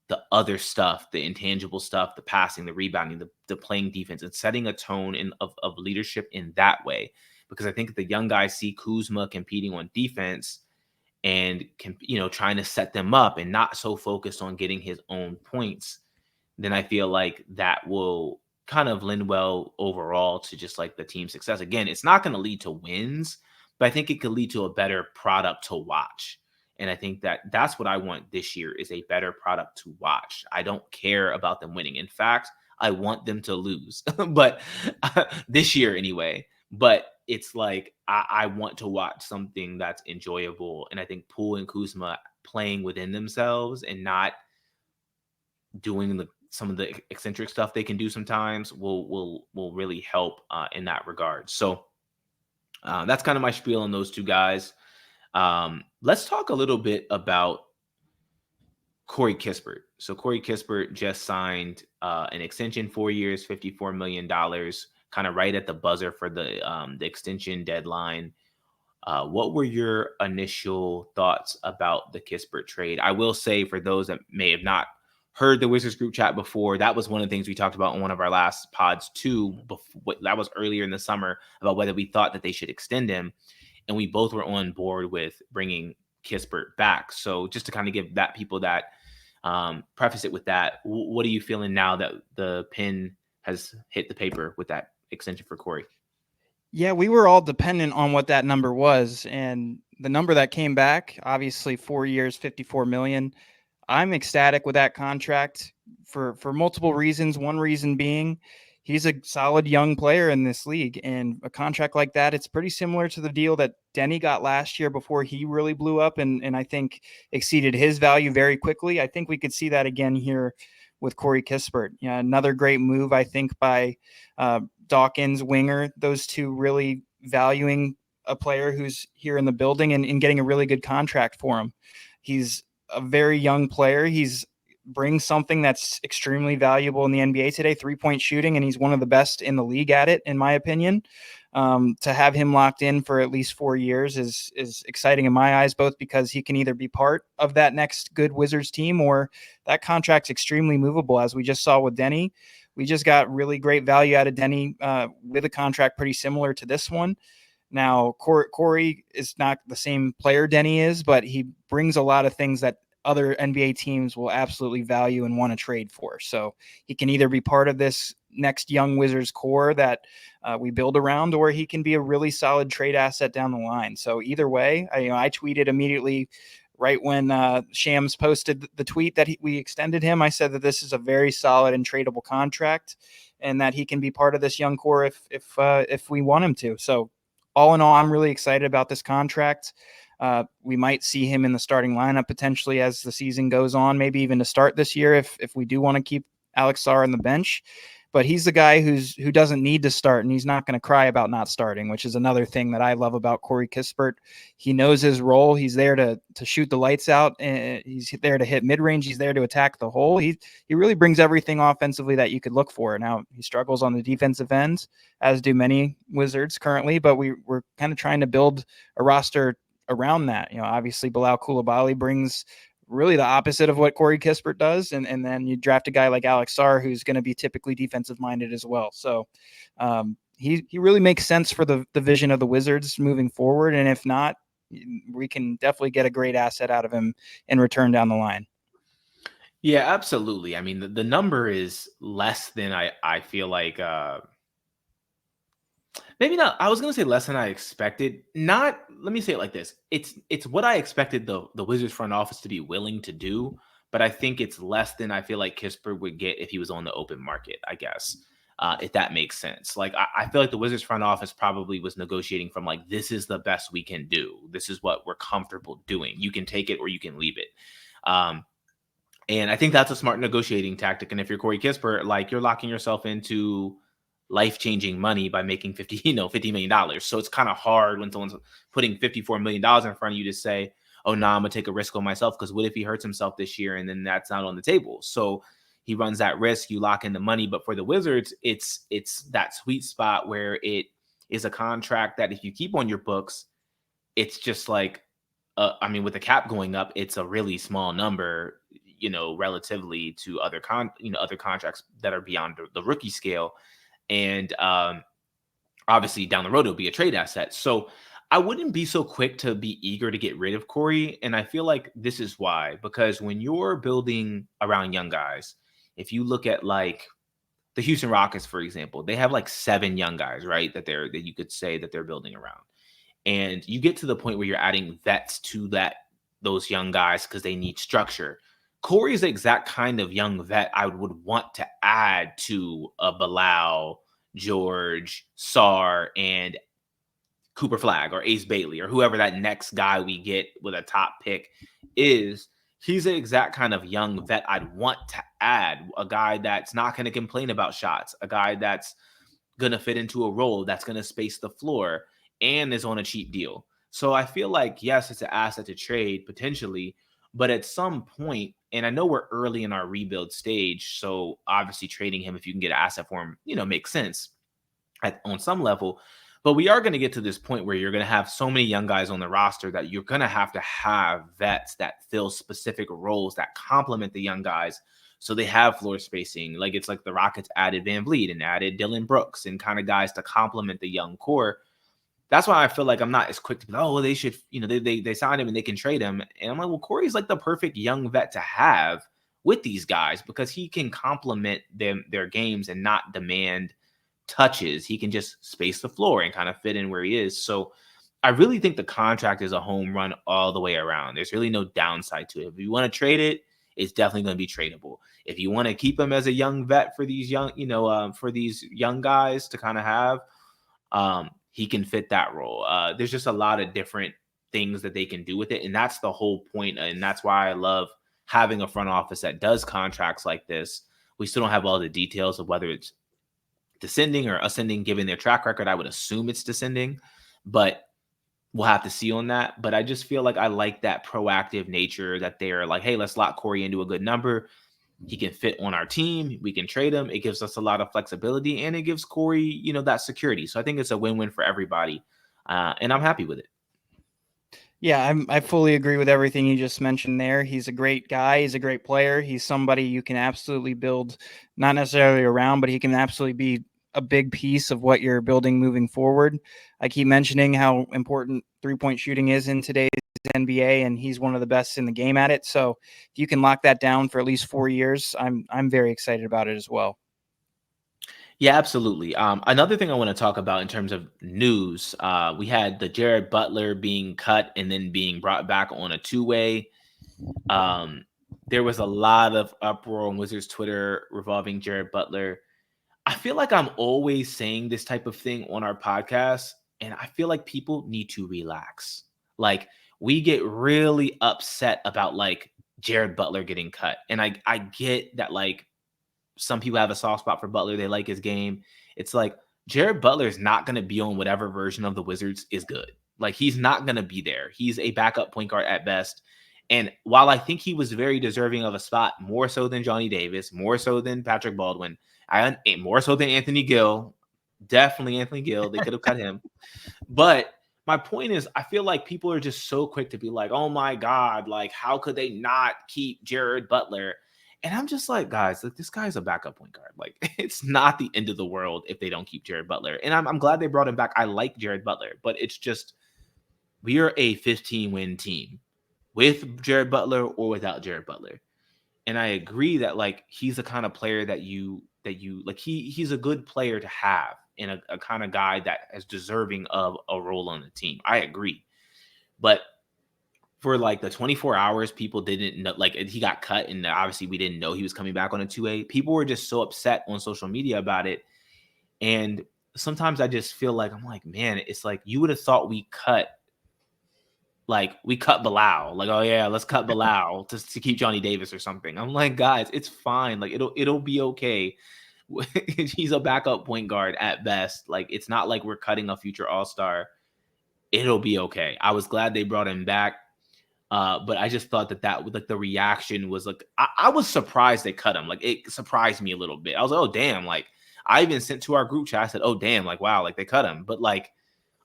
the other stuff, the intangible stuff, the passing, the rebounding, the playing defense, and setting a tone of leadership in that way. Because I think the young guys see Kuzma competing on defense and trying to set them up and not so focused on getting his own points, then I feel like that will kind of lend well overall to just like the team success. Again, it's not going to lead to wins, but I think it could lead to a better product to watch. And I think that that's what I want this year, is a better product to watch. I don't care about them winning. In fact, I want them to lose, but this year anyway. But it's like, I want to watch something that's enjoyable. And I think Poole and Kuzma playing within themselves and not doing some of the eccentric stuff they can do sometimes will really help in that regard. So that's kind of my spiel on those two guys. Let's talk a little bit about Corey Kispert. So Corey Kispert just signed an extension, 4 years, $54 million, kind of right at the buzzer for the extension deadline. What were your initial thoughts about the Kispert trade? I will say, for those that may have not heard the Wizards group chat before, that was one of the things we talked about in one of our last pods too. That was earlier in the summer, about whether we thought that they should extend him. And we both were on board with bringing Kispert back. So just to kind of give that people that preface it with that, what are you feeling now that the pen has hit the paper with that extension for Corey? Yeah, we were all dependent on what that number was. And the number that came back, obviously 4 years, $54 million. I'm ecstatic with that contract for multiple reasons. One reason being he's a solid young player in this league, and a contract like that, it's pretty similar to the deal that Denny got last year before he really blew up and I think exceeded his value very quickly. I think we could see that again here with Corey Kispert. Yeah, another great move, I think, by Dawkins, Winger, those two really valuing a player who's here in the building and getting a really good contract for him. He's a very young player. He's brings something that's extremely valuable in the NBA today, 3-point shooting, and he's one of the best in the league at it, in my opinion. To have him locked in for at least 4 years is exciting in my eyes, both because he can either be part of that next good Wizards team or that contract's extremely movable, as we just saw with Denny. We just got really great value out of Denny with a contract pretty similar to this one. Now, Corey is not the same player Denny is, but he brings a lot of things that other NBA teams will absolutely value and want to trade for. So he can either be part of this next young Wizards core that we build around, or he can be a really solid trade asset down the line. So either way, I tweeted immediately right when Shams posted the tweet that we extended him. I said that this is a very solid and tradable contract, and that he can be part of this young core if we want him to. So all in all, I'm really excited about this contract. We might see him in the starting lineup potentially as the season goes on, maybe even to start this year if we do want to keep Alex Sarr on the bench. But he's the guy who doesn't need to start, and he's not going to cry about not starting, which is another thing that I love about Corey Kispert. He knows his role. He's there to shoot the lights out, and he's there to hit mid-range. He's there to attack the hole. He really brings everything offensively that you could look for. Now, he struggles on the defensive ends, as do many Wizards currently, but we're kind of trying to build a roster around that. Obviously Bilal Coulibaly brings really the opposite of what Corey Kispert does. And then you draft a guy like Alex Sarr, who's going to be typically defensive minded as well. So he really makes sense for the vision of the Wizards moving forward. And if not, we can definitely get a great asset out of him in return down the line. Yeah, absolutely. I mean, the number is less than I feel like maybe not. I was gonna say less than I expected. Not. Let me say it like this. It's what I expected the Wizards front office to be willing to do, but I think it's less than I feel like Kispert would get if he was on the open market. I guess if that makes sense. Like I feel like the Wizards front office probably was negotiating from like, this is the best we can do. This is what we're comfortable doing. You can take it or you can leave it. And I think that's a smart negotiating tactic. And if you're Corey Kispert, like you're locking yourself into life-changing money by making $50 million. So it's kind of hard when someone's putting $54 million in front of you to say, oh, no, I'm going to take a risk on myself. Because what if he hurts himself this year and then that's not on the table? So he runs that risk, you lock in the money. But for the Wizards, it's that sweet spot where it is a contract that if you keep on your books, it's just like, with the cap going up, it's a really small number, relatively to other contracts that are beyond the rookie scale. And obviously down the road, it'll be a trade asset. So I wouldn't be so quick to be eager to get rid of Corey. And I feel like this is why, because when you're building around young guys, if you look at like the Houston Rockets, for example, they have like 7 young guys, right? That you could say that they're building around. And you get to the point where you're adding vets to those young guys because they need structure. Corey is the exact kind of young vet I would want to add to a Bilal, George, Sarr, and Cooper Flagg or Ace Bailey or whoever that next guy we get with a top pick is. He's the exact kind of young vet I'd want to add, a guy that's not going to complain about shots, a guy that's going to fit into a role, that's going to space the floor, and is on a cheap deal. So I feel like, yes, it's an asset to trade potentially, but at some point, and I know we're early in our rebuild stage, so obviously trading him if you can get an asset for him, makes sense on some level. But we are going to get to this point where you're going to have so many young guys on the roster that you're going to have vets that fill specific roles that complement the young guys. So they have floor spacing. Like it's like the Rockets added Van Vliet and added Dillon Brooks and kind of guys to complement the young core. That's why I feel like I'm not as quick to be, oh, well, they should, they signed him and they can trade him. And I'm like, well, Corey's like the perfect young vet to have with these guys because he can complement their games and not demand touches. He can just space the floor and kind of fit in where he is. So I really think the contract is a home run all the way around. There's really no downside to it. If you want to trade it, is definitely going to be tradable. If you want to keep him as a young vet for these young, for these young guys to kind of have, he can fit that role. There's just a lot of different things that they can do with it, and that's the whole point. And that's why I love having a front office that does contracts like this. We still don't have all the details of whether it's descending or ascending, given their track record. I would assume it's descending, but we'll have to see on that. But I just feel like I like that proactive nature that they're like, hey, let's lock Corey into a good number. He can fit on our team. We can trade him. It gives us a lot of flexibility, and it gives Corey, that security. So I think it's a win-win for everybody, and I'm happy with it. Yeah, I fully agree with everything you just mentioned there. He's a great guy. He's a great player. He's somebody you can absolutely build, not necessarily around, but he can absolutely be a big piece of what you're building moving forward. I keep mentioning how important three-point shooting is in today's NBA, and he's one of the best in the game at it. So if you can lock that down for at least 4 years, I'm very excited about it as well. Yeah, absolutely. Another thing I want to talk about in terms of news, we had the Jared Butler being cut and then being brought back on a two-way. There was a lot of uproar on Wizards Twitter revolving Jared Butler. I feel like I'm always saying this type of thing on our podcast, and I feel like people need to relax. Like, we get really upset about like Jared Butler getting cut. And I get that like some people have a soft spot for Butler. They like his game. It's like Jared Butler is not going to be on whatever version of the Wizards is good. Like, he's not going to be there. He's a backup point guard at best. And while I think he was very deserving of a spot, more so than Johnny Davis, more so than Patrick Baldwin, more so than Anthony Gill, definitely Anthony Gill. They could have cut him. But my point is, I feel like people are just so quick to be like, oh my God, like, how could they not keep Jared Butler? And I'm just like, guys, like, this guy's a backup point guard. Like, it's not the end of the world if they don't keep Jared Butler. And I'm glad they brought him back. I like Jared Butler, but it's just, we are a 15-win team with Jared Butler or without Jared Butler. And I agree that like he's the kind of player that you like, he's a good player to have and a kind of guy that is deserving of a role on the team. I agree. But for like the 24 hours, people didn't know, like, he got cut, and obviously we didn't know he was coming back on a 2A. People were just so upset on social media about it. And sometimes I just feel like, I'm like, man, it's like you would have thought we cut Bilal. Like, oh yeah, let's cut Bilal to keep Johnny Davis or something. I'm like, guys, it's fine. Like, it'll be okay. He's a backup point guard at best. Like, it's not like we're cutting a future all-star. It'll be okay. I was glad they brought him back. But I just thought that like the reaction was like, I was surprised they cut him. Like, it surprised me a little bit. I was like, oh damn. Like, I even sent to our group chat, I said, oh damn, like, wow, like they cut him. But like,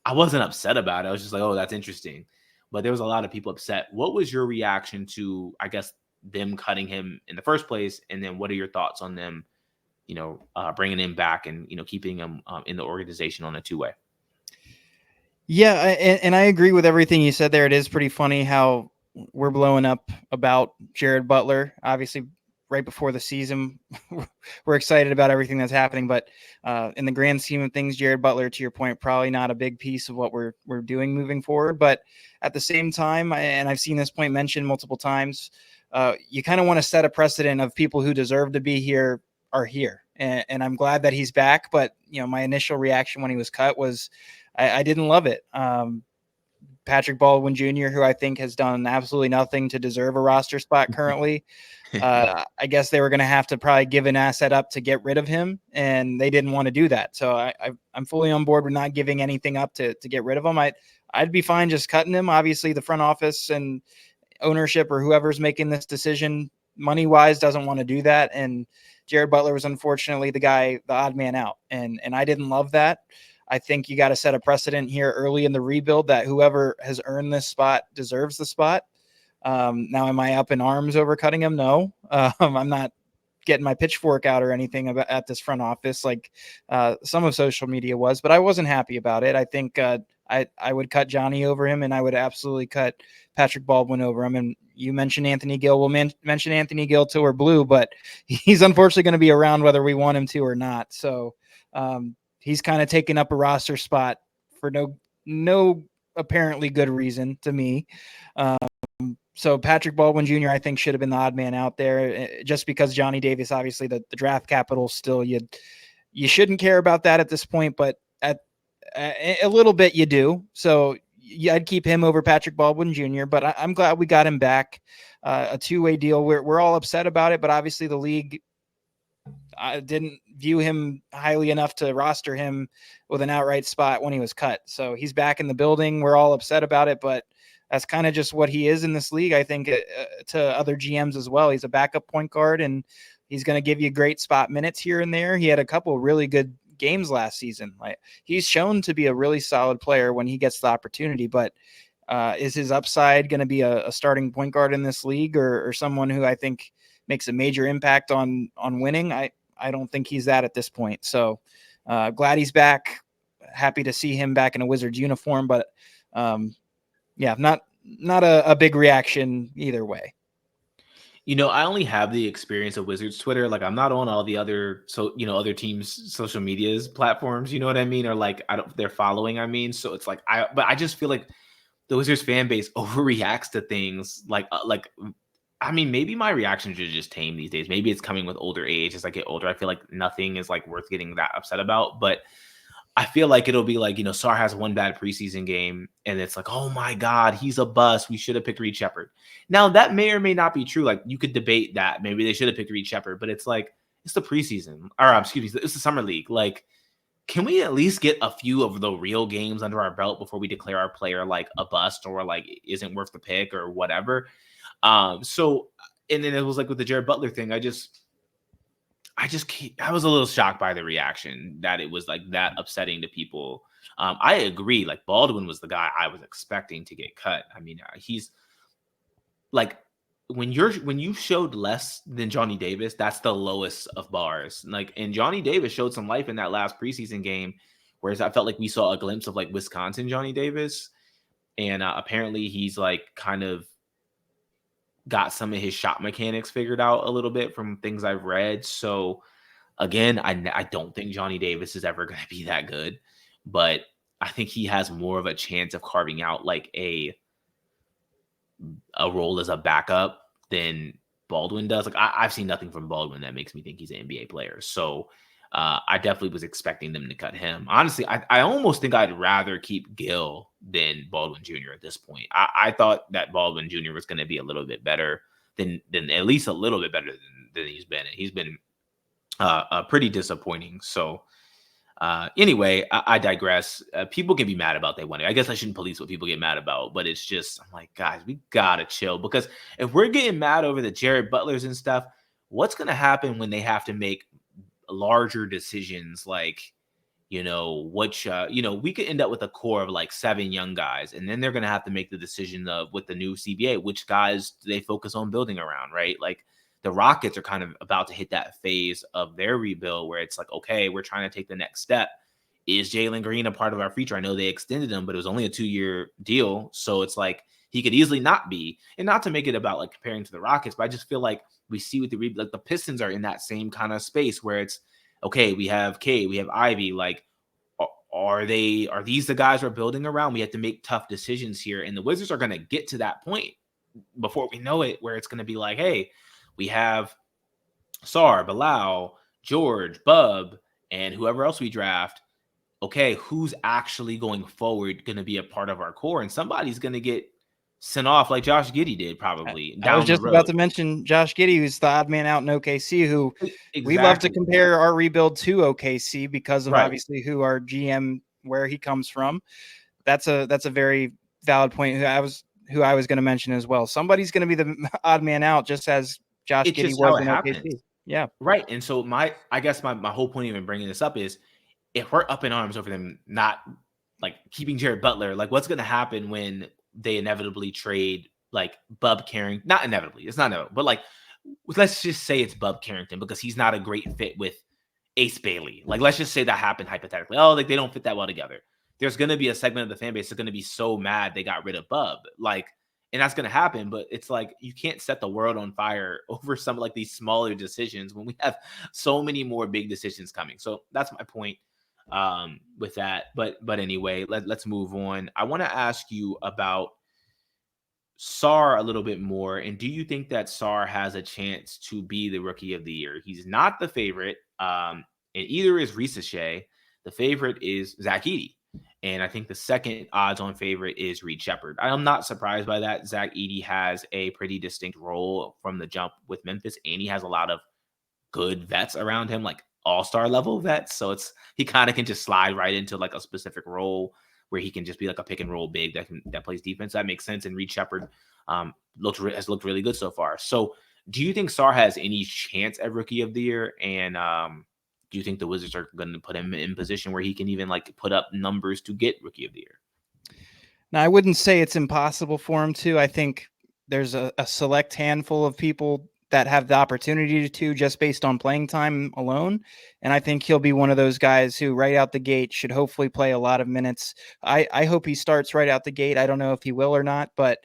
I wasn't upset about it. I was just like, oh, that's interesting. But there was a lot of people upset. What was your reaction to, I guess, them cutting him in the first place? And then what are your thoughts on them, bringing him back and, keeping him in the organization on a two-way? Yeah, and I agree with everything you said there. It is pretty funny how we're blowing up about Jared Butler. Obviously, right before the season, we're excited about everything that's happening. But in the grand scheme of things, Jared Butler, to your point, probably not a big piece of what we're doing moving forward. But at the same time, and I've seen this point mentioned multiple times, you kind of want to set a precedent of people who deserve to be here are here. And I'm glad that he's back. But, my initial reaction when he was cut was, I didn't love it. Patrick Baldwin Jr., who I think has done absolutely nothing to deserve a roster spot currently. I guess they were going to have to probably give an asset up to get rid of him, and they didn't want to do that. So I'm fully on board with not giving anything up to get rid of him. I'd be fine just cutting him. Obviously, the front office and ownership or whoever's making this decision money-wise doesn't want to do that, and Jared Butler was unfortunately the odd man out, and I didn't love that. I think you got to set a precedent here early in the rebuild that whoever has earned this spot deserves the spot. Now, am I up in arms over cutting him? No, I'm not getting my pitchfork out or anything at this front office like some of social media was, but I wasn't happy about it. I think I would cut Johnny over him, and I would absolutely cut Patrick Baldwin over him. And you mentioned Anthony Gill. We'll mention Anthony Gill till we're blue, but he's unfortunately going to be around whether we want him to or not. So he's kind of taken up a roster spot for no apparently good reason to me. So Patrick Baldwin Jr. I think should have been the odd man out there, just because Johnny Davis, obviously the draft capital still you shouldn't care about that at this point, but at a little bit you do. So I'd keep him over Patrick Baldwin Jr. But I'm glad we got him back. A two-way deal. We're all upset about it, but obviously the league didn't view him highly enough to roster him with an outright spot when he was cut. So he's back in the building. We're all upset about it, but that's kind of just what he is in this league. I think to other GMs as well. He's a backup point guard, and he's going to give you great spot minutes here and there. He had a couple really good games last season. Like, he's shown to be a really solid player when he gets the opportunity, but is his upside going to be a starting point guard in this league, or someone who I think makes a major impact on winning? I don't think he's that at this point. So glad he's back. Happy to see him back in a Wizards uniform, but yeah, not a big reaction either way. I only have the experience of Wizards Twitter. Like, I'm not on all the other, other teams' social medias platforms. You know what I mean? Or like, they're following. I mean, so it's like but I just feel like the Wizards fan base overreacts to things. I mean, maybe my reactions are just tame these days. Maybe it's coming with older age. As I get older, I feel like nothing is like worth getting that upset about. But I feel like it'll be like, Sar has one bad preseason game and it's like, oh my God, he's a bust. We should have picked Reed Shepard. Now, that may or may not be true. Like, you could debate that. Maybe they should have picked Reed Shepard, but it's like, it's the preseason. Or, excuse me, it's the summer league. Like, can we at least get a few of the real games under our belt before we declare our player like a bust or like isn't worth the pick or whatever? So, and then it was like with the Jared Butler thing, I was a little shocked by the reaction that it was like that upsetting to people. I agree. Like, Baldwin was the guy I was expecting to get cut. I mean, he's like, when you showed less than Johnny Davis, that's the lowest of bars. Like, and Johnny Davis showed some life in that last preseason game, whereas I felt like we saw a glimpse of like Wisconsin Johnny Davis. And apparently he's like kind of got some of his shot mechanics figured out a little bit from things I've read. So again, I don't think Johnny Davis is ever going to be that good, but I think he has more of a chance of carving out like a role as a backup than Baldwin does. Like, I've seen nothing from Baldwin that makes me think he's an NBA player. So I definitely was expecting them to cut him. Honestly, I almost think I'd rather keep Gill than Baldwin Jr. at this point. I thought that Baldwin Jr. was going to be a little bit better than at least a little bit better than he's been. And he's been pretty disappointing. So anyway, I digress. People can be mad about they winning. I guess I shouldn't police what people get mad about, but it's just, I'm like, guys, we gotta chill, because if we're getting mad over the Jared Butlers and stuff, what's gonna happen when they have to make larger decisions? Like, which we could end up with a core of like 7 young guys, and then they're gonna have to make the decision of, with the new CBA, which guys do they focus on building around, right? Like, the Rockets are kind of about to hit that phase of their rebuild where it's like, okay, we're trying to take the next step. Is Jalen Green a part of our future? I know they extended him, but it was only a 2-year deal. So it's like, he could easily not be. And not to make it about like comparing to the Rockets, but I just feel like we see with the rebuild, like the Pistons are in that same kind of space where it's, okay, we have K, we have Ivy. Like, are these the guys we're building around? We have to make tough decisions here. And the Wizards are going to get to that point before we know it, where it's going to be like, hey, we have Sar, Bilal, George, Bub, and whoever else we draft. Okay, who's actually going forward going to be a part of our core? And somebody's going to get sent off like Josh Giddey did probably I was down the just about road. to mention Josh Giddey, who's the odd man out in OKC, who we love to Exactly. compare our rebuild to OKC because of Right. obviously who our GM, where he comes from. That's a very valid point. Who I was going to mention as well. Somebody's going to be the odd man out, just as Josh It's Giddey just how was it in happens. OKC. Yeah. Right. And so I guess my whole point of even bringing this up is, if we're up in arms over them not like keeping Jared Butler, like, what's going to happen when they inevitably trade like Bub Carrington? Not inevitably, it's not inevitable, but like, let's just say it's Bub Carrington because he's not a great fit with Ace Bailey. Like, let's just say that happened hypothetically. Oh, like, they don't fit that well together. There's going to be a segment of the fan base that's going to be so mad they got rid of Bub. Like, and that's going to happen, but it's like, you can't set the world on fire over some like these smaller decisions when we have so many more big decisions coming. So that's my point with that. But anyway, let's move on. I want to ask you about Sar a little bit more. And do you think that Sar has a chance to be the rookie of the year? He's not the favorite. And either is Ricochet. The favorite is Zach Edey. And I think the second odds on favorite is Reed Shepard. I'm not surprised by that. Zach Edey has a pretty distinct role from the jump with Memphis, and he has a lot of good vets around him, like all-star level vets. So he kind of can just slide right into like a specific role where he can just be like a pick and roll big that plays defense. That makes sense. And Reed Shepard has looked really good so far. So do you think Sar has any chance at rookie of the year? And do you think the Wizards are going to put him in position where he can even like put up numbers to get rookie of the year? Now, I wouldn't say it's impossible for him to. I think there's a select handful of people that have the opportunity to just based on playing time alone. And I think he'll be one of those guys who right out the gate should hopefully play a lot of minutes. I hope he starts right out the gate. I don't know if he will or not, but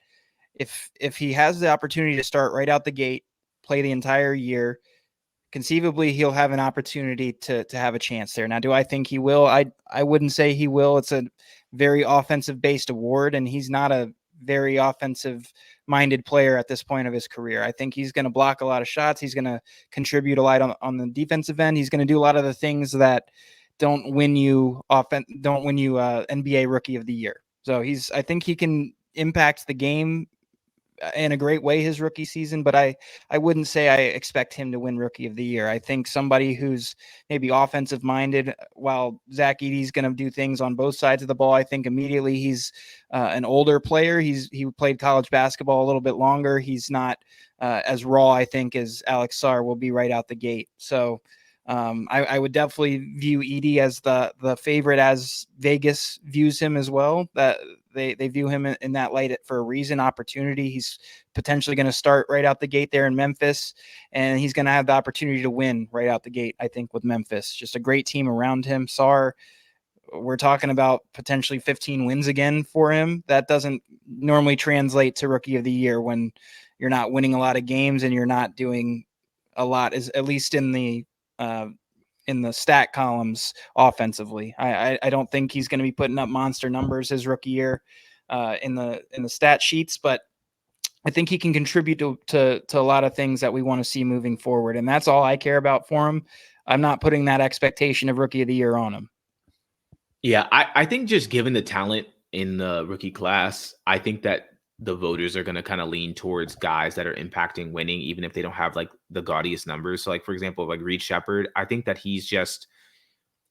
if he has the opportunity to start right out the gate, play the entire year, conceivably he'll have an opportunity to have a chance there. Now, do I think he will? I wouldn't say he will. It's a very offensive based award, and he's not a very offensive minded player at this point of his career. I think he's going to block a lot of shots. He's going to contribute a lot on the defensive end. He's going to do a lot of the things that don't win you NBA Rookie of the Year. So I think he can impact the game in a great way his rookie season, but I wouldn't say I expect him to win rookie of the year. I think somebody who's maybe offensive minded, while Zach Edey's going to do things on both sides of the ball. I think immediately he's an older player. He played college basketball a little bit longer. He's not as raw, I think, as Alex Sar will be right out the gate. So I would definitely view Edey as the favorite, as Vegas views him as well. That they view him in that light for a reason, opportunity. He's potentially going to start right out the gate there in Memphis, and he's going to have the opportunity to win right out the gate, I think, with Memphis. Just a great team around him. Sar, we're talking about potentially 15 wins again for him. That doesn't normally translate to rookie of the year when you're not winning a lot of games and you're not doing a lot, at least in the stat columns offensively. I don't think he's going to be putting up monster numbers his rookie year in the stat sheets, but I think he can contribute to a lot of things that we want to see moving forward. And that's all I care about for him. I'm not putting that expectation of rookie of the year on him. Yeah, I think just given the talent in the rookie class, I think that the voters are going to kind of lean towards guys that are impacting winning, even if they don't have like the gaudiest numbers. So, like, for example, like Reed Shepard, I think that he's just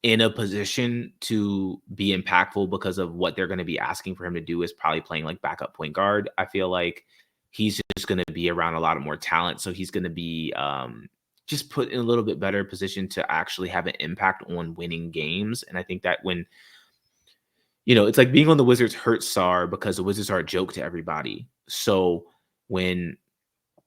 in a position to be impactful because of what they're going to be asking for him to do is probably playing like backup point guard. I feel like he's just going to be around a lot of more talent. So he's going to be just put in a little bit better position to actually have an impact on winning games. And I think that when, it's like being on the Wizards hurts Sar because the Wizards are a joke to everybody. So when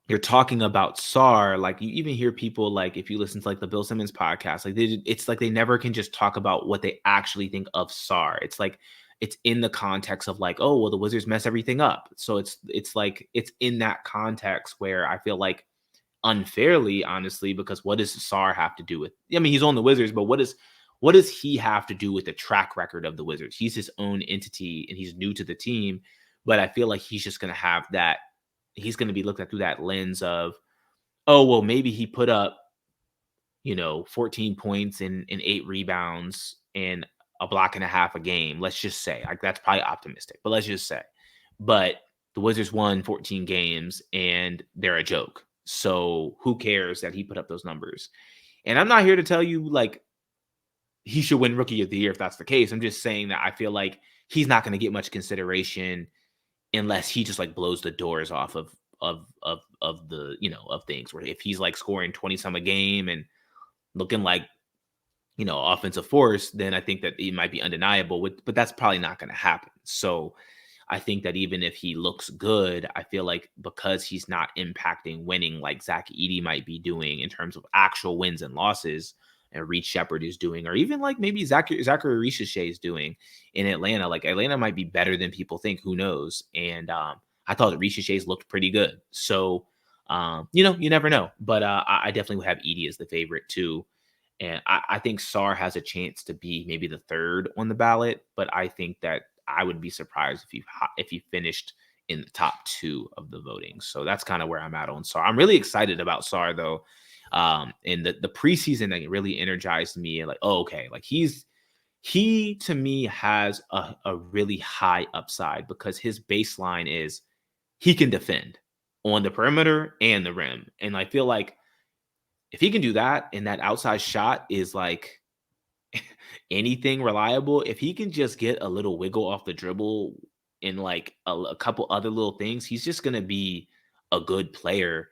you're talking about Sar, like you even hear people like if you listen to like the Bill Simmons podcast, like it's like they never can just talk about what they actually think of Sar. It's like it's in the context of like, oh, well, the Wizards mess everything up. So it's like it's in that context where I feel like unfairly, honestly, because what does Sar have to do with? I mean, he's on the Wizards, but what does he have to do with the track record of the Wizards? He's his own entity and he's new to the team, but I feel like he's just going to have that. He's going to be looked at through that lens of, oh, well, maybe he put up, 14 points and 8 rebounds and a block and a half a game. Let's just say, like, that's probably optimistic, but let's just say, but the Wizards won 14 games and they're a joke. So who cares that he put up those numbers? And I'm not here to tell you like he should win rookie of the year if that's the case. I'm just saying that I feel like he's not going to get much consideration unless he just like blows the doors off of the of things, where if he's like scoring 20 some a game and looking like offensive force, then I think that it might be undeniable, but that's probably not going to happen. So I think that even if he looks good, I feel like because he's not impacting winning like Zach Edey might be doing in terms of actual wins and losses, and Reed Shepard is doing, or even like maybe Zachary Ricochet is doing in Atlanta. Like Atlanta might be better than people think. Who knows? And I thought that Ricochet's looked pretty good. So you never know. But I definitely would have Edey as the favorite too. And I think Sar has a chance to be maybe the third on the ballot, but I think that I would be surprised if he finished in the top 2 of the voting. So that's kind of where I'm at on Sarr. I'm really excited about Sarr though. And the preseason that really energized me, and like, oh, okay, like he to me has a really high upside because his baseline is he can defend on the perimeter and the rim. And I feel like if he can do that and that outside shot is like anything reliable, if he can just get a little wiggle off the dribble in like a couple other little things, he's just going to be a good player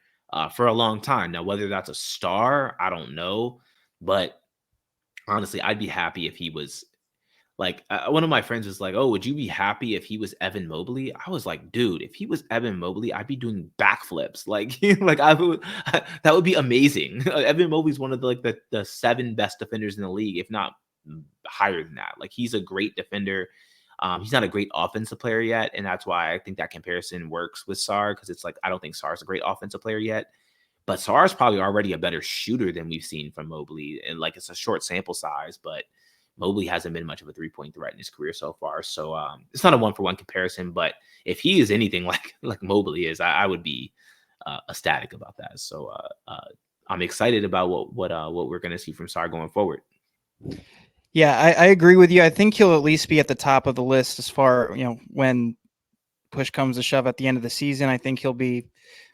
for a long time. Now, whether that's a star, I don't know. But honestly, I'd be happy if he was like, one of my friends was like, "Oh, would you be happy if he was Evan Mobley?" I was like, "Dude, if he was Evan Mobley, I'd be doing backflips. Like, like I would, that would be amazing." Evan Mobley's one of the 7 best defenders in the league, if not higher than that. Like, he's a great defender. He's not a great offensive player yet, and that's why I think that comparison works with Sarr, because it's like I don't think Sarr's a great offensive player yet. But Sarr's probably already a better shooter than we've seen from Mobley. And like, it's a short sample size, but Mobley hasn't been much of a 3-point threat in his career so far. So it's not a 1-for-1 comparison, but if he is anything like Mobley is, I would be ecstatic about that. So I'm excited about what we're going to see from Sarr going forward. Yeah, I agree with you. I think he'll at least be at the top of the list as far, when push comes to shove at the end of the season. I think he'll be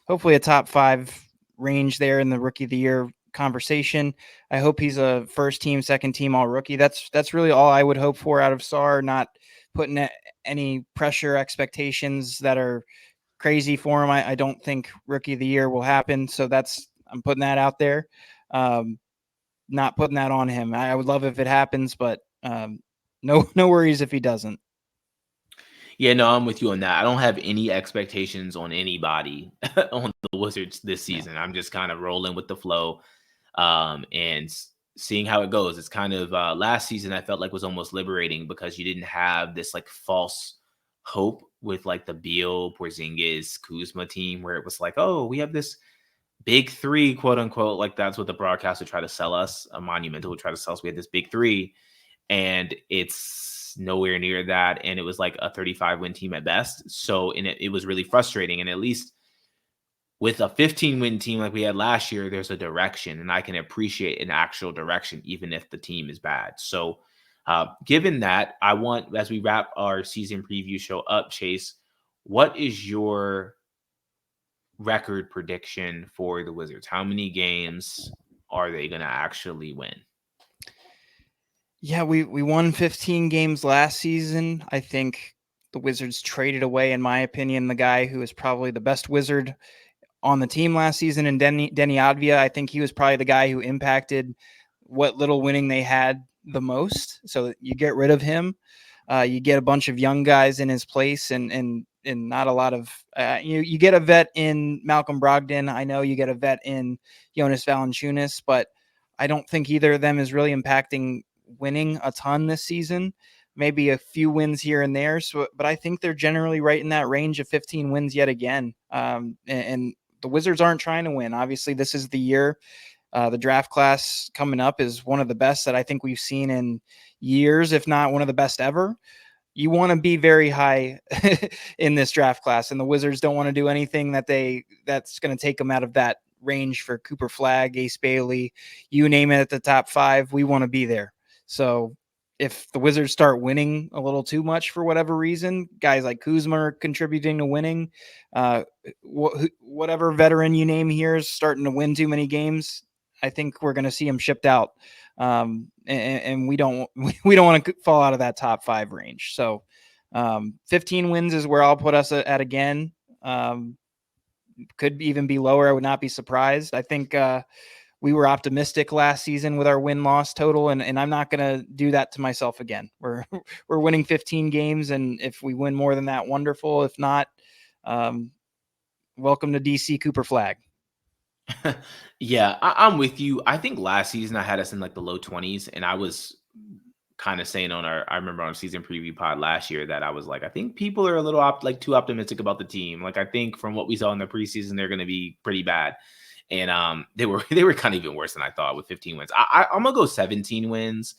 hopefully a top 5 range there in the rookie of the year conversation. I hope he's a first team, second team all rookie. That's really all I would hope for out of Sarr, not putting any pressure expectations that are crazy for him. I don't think rookie of the year will happen. So I'm putting that out there. Not putting that on him. I would love if it happens, but no worries if he doesn't. Yeah, no, I'm with you on that. I don't have any expectations on anybody on the Wizards this season. I'm just kind of rolling with the flow, and seeing how it goes. It's kind of last season I felt like was almost liberating because you didn't have this like false hope with like the Beal, Porzingis, Kuzma team where it was like, oh, we have this big 3, quote unquote. Like that's what the broadcast would try to sell us. A Monumental would try to sell us. We had this big 3, and it's nowhere near that, and it was like a 35-win team at best. So it was really frustrating. And at least with a 15-win team like we had last year, there's a direction, and I can appreciate an actual direction even if the team is bad. So given that, I want, as we wrap our season preview show up, Chase, what is your record prediction for the Wizards? How many games are they going to actually win? Yeah, we won 15 games last season. I think the Wizards traded away, in my opinion, the guy who is probably the best Wizard on the team last season, and Denny Advia. I think he was probably the guy who impacted what little winning they had the most. So you get rid of him, you get a bunch of young guys in his place, and not a lot of you get a vet in Malcolm Brogdon. I know you get a vet in Jonas Valanciunas, but I don't think either of them is really impacting winning a ton this season. Maybe a few wins here and there. So, but I think they're generally right in that range of 15 wins yet again. And the Wizards aren't trying to win. Obviously, this is the year. The draft class coming up is one of the best that I think we've seen in years, if not one of the best ever. You want to be very high in this draft class, and the Wizards don't want to do anything that's going to take them out of that range for Cooper Flagg, Ace Bailey, you name it, at the top 5. We want to be there. So if the Wizards start winning a little too much for whatever reason, guys like Kuzma are contributing to winning, whatever veteran you name here is starting to win too many games, I think we're going to see him shipped out. And we don't want to fall out of that top 5 range. So 15 wins is where I'll put us at again. Could even be lower. I would not be surprised. I think we were optimistic last season with our win-loss total, and I'm not going to do that to myself again. We're winning 15 games, and if we win more than that, wonderful. If not, welcome to DC Cooper Flagg. Yeah, I'm with you. I think last season I had us in like the low 20s, and I was kind of saying I remember on season preview pod last year that I was like, I think people are a little too optimistic about the team. Like, I think from what we saw in the preseason, they're going to be pretty bad. And they were kind of even worse than I thought with 15 wins. I'm gonna go 17 wins.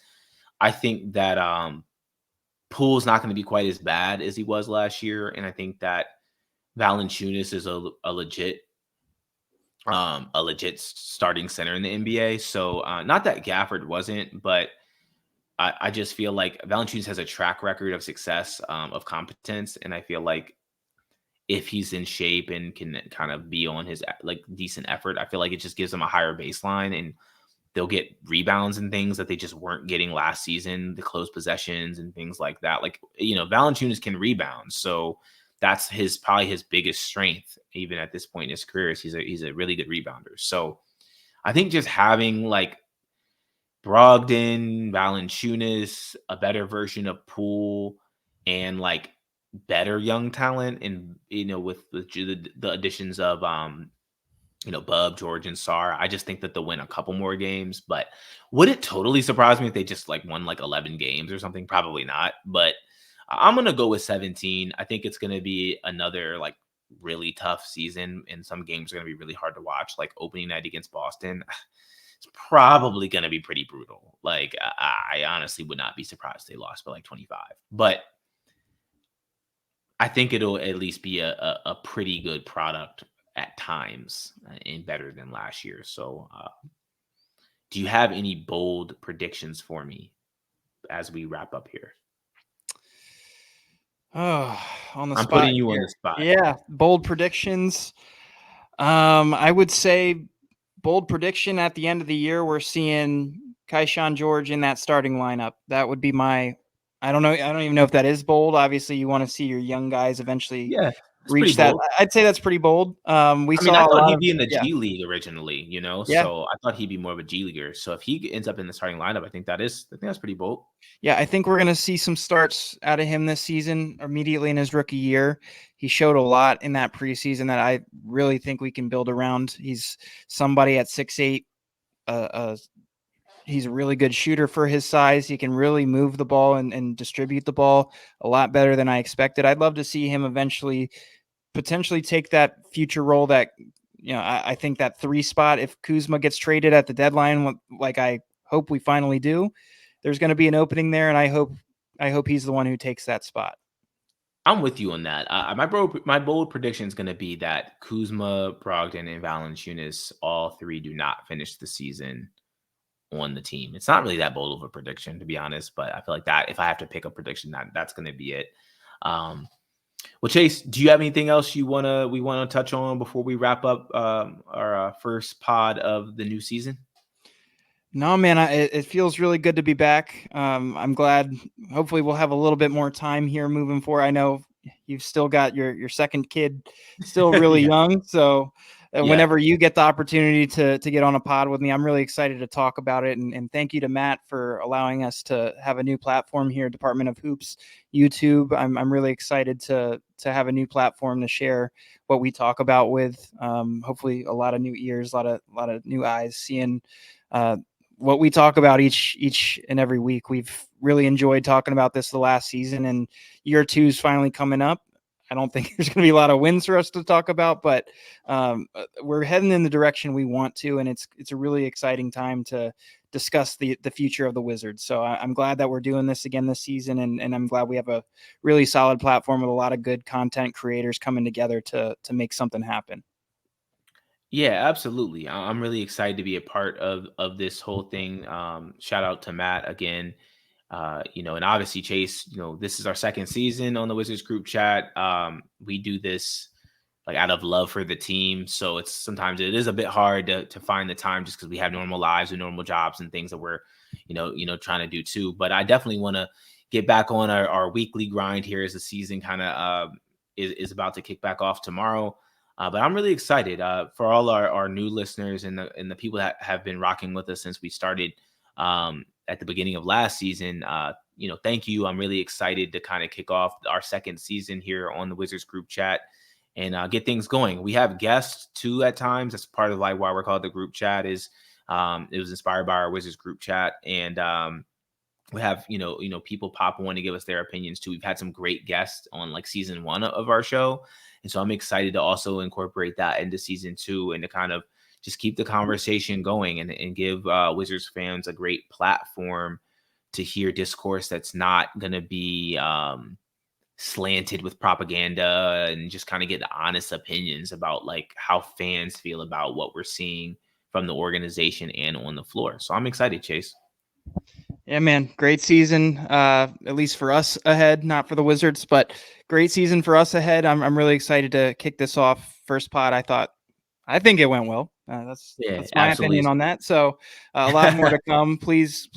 I think that Poole's not going to be quite as bad as he was last year, and I think that Valanciunas is a legit starting center in the NBA. So not that Gafford wasn't, but I just feel like Valanciunas has a track record of success, of competence, and I feel like if he's in shape and can kind of be on his like decent effort, I feel like it just gives him a higher baseline, and they'll get rebounds and things that they just weren't getting last season, the close possessions and things like that. Like, Valanciunas can rebound. So that's probably his biggest strength, even at this point in his career, is he's a really good rebounder. So I think just having like Brogdon, Valanciunas, a better version of Poole, and like better young talent, and with the additions of Bub, George, and Sar. I just think that they'll win a couple more games. But would it totally surprise me if they just like won like 11 games or something? Probably not. But I'm gonna go with 17. I think it's gonna be another like really tough season, and some games are gonna be really hard to watch. Like opening night against Boston, it's probably gonna be pretty brutal. Like I honestly would not be surprised they lost by like 25. But I think it'll at least be a pretty good product at times, and better than last year. So, do you have any bold predictions for me as we wrap up here? Oh, on the I'm spot putting you on here. the spot. Yeah, bold predictions. I would say bold prediction at the end of the year, we're seeing Kaishan George in that starting lineup. That would be my. I don't know. I don't even know if that is bold. Obviously, you want to see your young guys eventually Yeah, it's pretty reach that. bold. I'd say that's pretty bold. We I mean, I saw a thought lot he'd of be in the yeah, G League originally, yeah. so I thought he'd be more of a G leaguer. So if he ends up in the starting lineup, I think that's pretty bold. Yeah, I think we're going to see some starts out of him this season immediately in his rookie year. He showed a lot in that preseason that I really think we can build around. He's somebody at 6'8". He's a really good shooter for his size. He can really move the ball and distribute the ball a lot better than I expected. I'd love to see him eventually potentially take that future role that, I think that 3 spot, if Kuzma gets traded at the deadline, like I hope we finally do, there's going to be an opening there. And I hope he's the one who takes that spot. I'm with you on that. My bold prediction is going to be that Kuzma, Brogdon, and Valanciunas, all three, do not finish the season on the team. It's not really that bold of a prediction, to be honest, but I feel like that if I have to pick a prediction, that's going to be it. Well, Chase, do you have anything else we wanna touch on before we wrap up our first pod of the new season? No, man, it feels really good to be back. I'm glad. Hopefully, we'll have a little bit more time here moving forward. I know you've still got your second kid still really Yeah, young, so yeah. whenever you get the opportunity to get on a pod with me, I'm really excited to talk about it. And thank you to Matt for allowing us to have a new platform here, Department of Hoops YouTube. I'm really excited to have a new platform to share what we talk about with. Hopefully, a lot of new ears, a lot of new eyes seeing. What we talk about each and every week. We've really enjoyed talking about this the last season, and year 2 is finally coming up. I don't think there's going to be a lot of wins for us to talk about, but we're heading in the direction we want to, and it's a really exciting time to discuss the future of the Wizards. So I'm glad that we're doing this again this season, and I'm glad we have a really solid platform with a lot of good content creators coming together to make something happen. Yeah, absolutely. I'm really excited to be a part of this whole thing. Shout out to Matt again. And obviously Chase, this is our second season on the Wizards group chat. We do this like out of love for the team. So sometimes it is a bit hard to find the time just because we have normal lives and normal jobs and things that we're, trying to do too. But I definitely want to get back on our weekly grind here as the season kind of is about to kick back off tomorrow. But I'm really excited for all our new listeners and the people that have been rocking with us since we started at the beginning of last season. Thank you. I'm really excited to kind of kick off our second season here on the Wizards group chat and get things going. We have guests too at times. That's part of like why we're called the group chat. Is it was inspired by our Wizards group chat, and we have people pop on to give us their opinions too. We've had some great guests on like season 1 of our show, and so I'm excited to also incorporate that into season 2 and to kind of just keep the conversation going and give Wizards fans a great platform to hear discourse that's not going to be slanted with propaganda and just kind of get the honest opinions about like how fans feel about what we're seeing from the organization and on the floor. So I'm excited, Chase. Yeah, man, great season. At least for us ahead, not for the Wizards, but great season for us ahead. I'm really excited to kick this off. First pod, I think it went well. Yeah, That's my opinion absolutely. on that. So a lot more to come. Please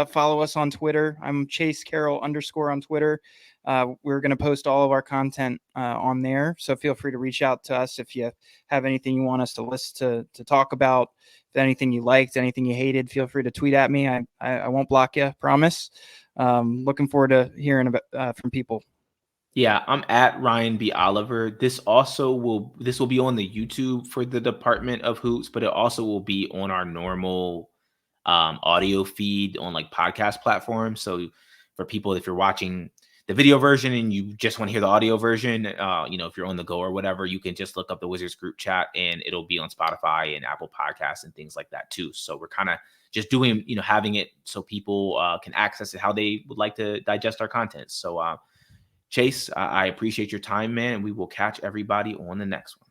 follow us on Twitter. I'm Chase Carroll _, on Twitter. We're going to post all of our content on there. So feel free to reach out to us if you have anything you want us to list to talk about. If anything you liked, anything you hated, feel free to tweet at me. I won't block you, promise. Looking forward to hearing about from people. Yeah, I'm at Ryan B. Oliver. This will be on the YouTube for the Department of Hoops, but it also will be on our normal audio feed on like podcast platforms. So for people, if you're watching the video version and you just want to hear the audio version, if you're on the go or whatever, you can just look up the Wizards group chat and it'll be on Spotify and Apple Podcasts and things like that too. So we're kind of just doing, having it so people can access it how they would like to digest our content. So Chase, I appreciate your time, man, and we will catch everybody on the next one.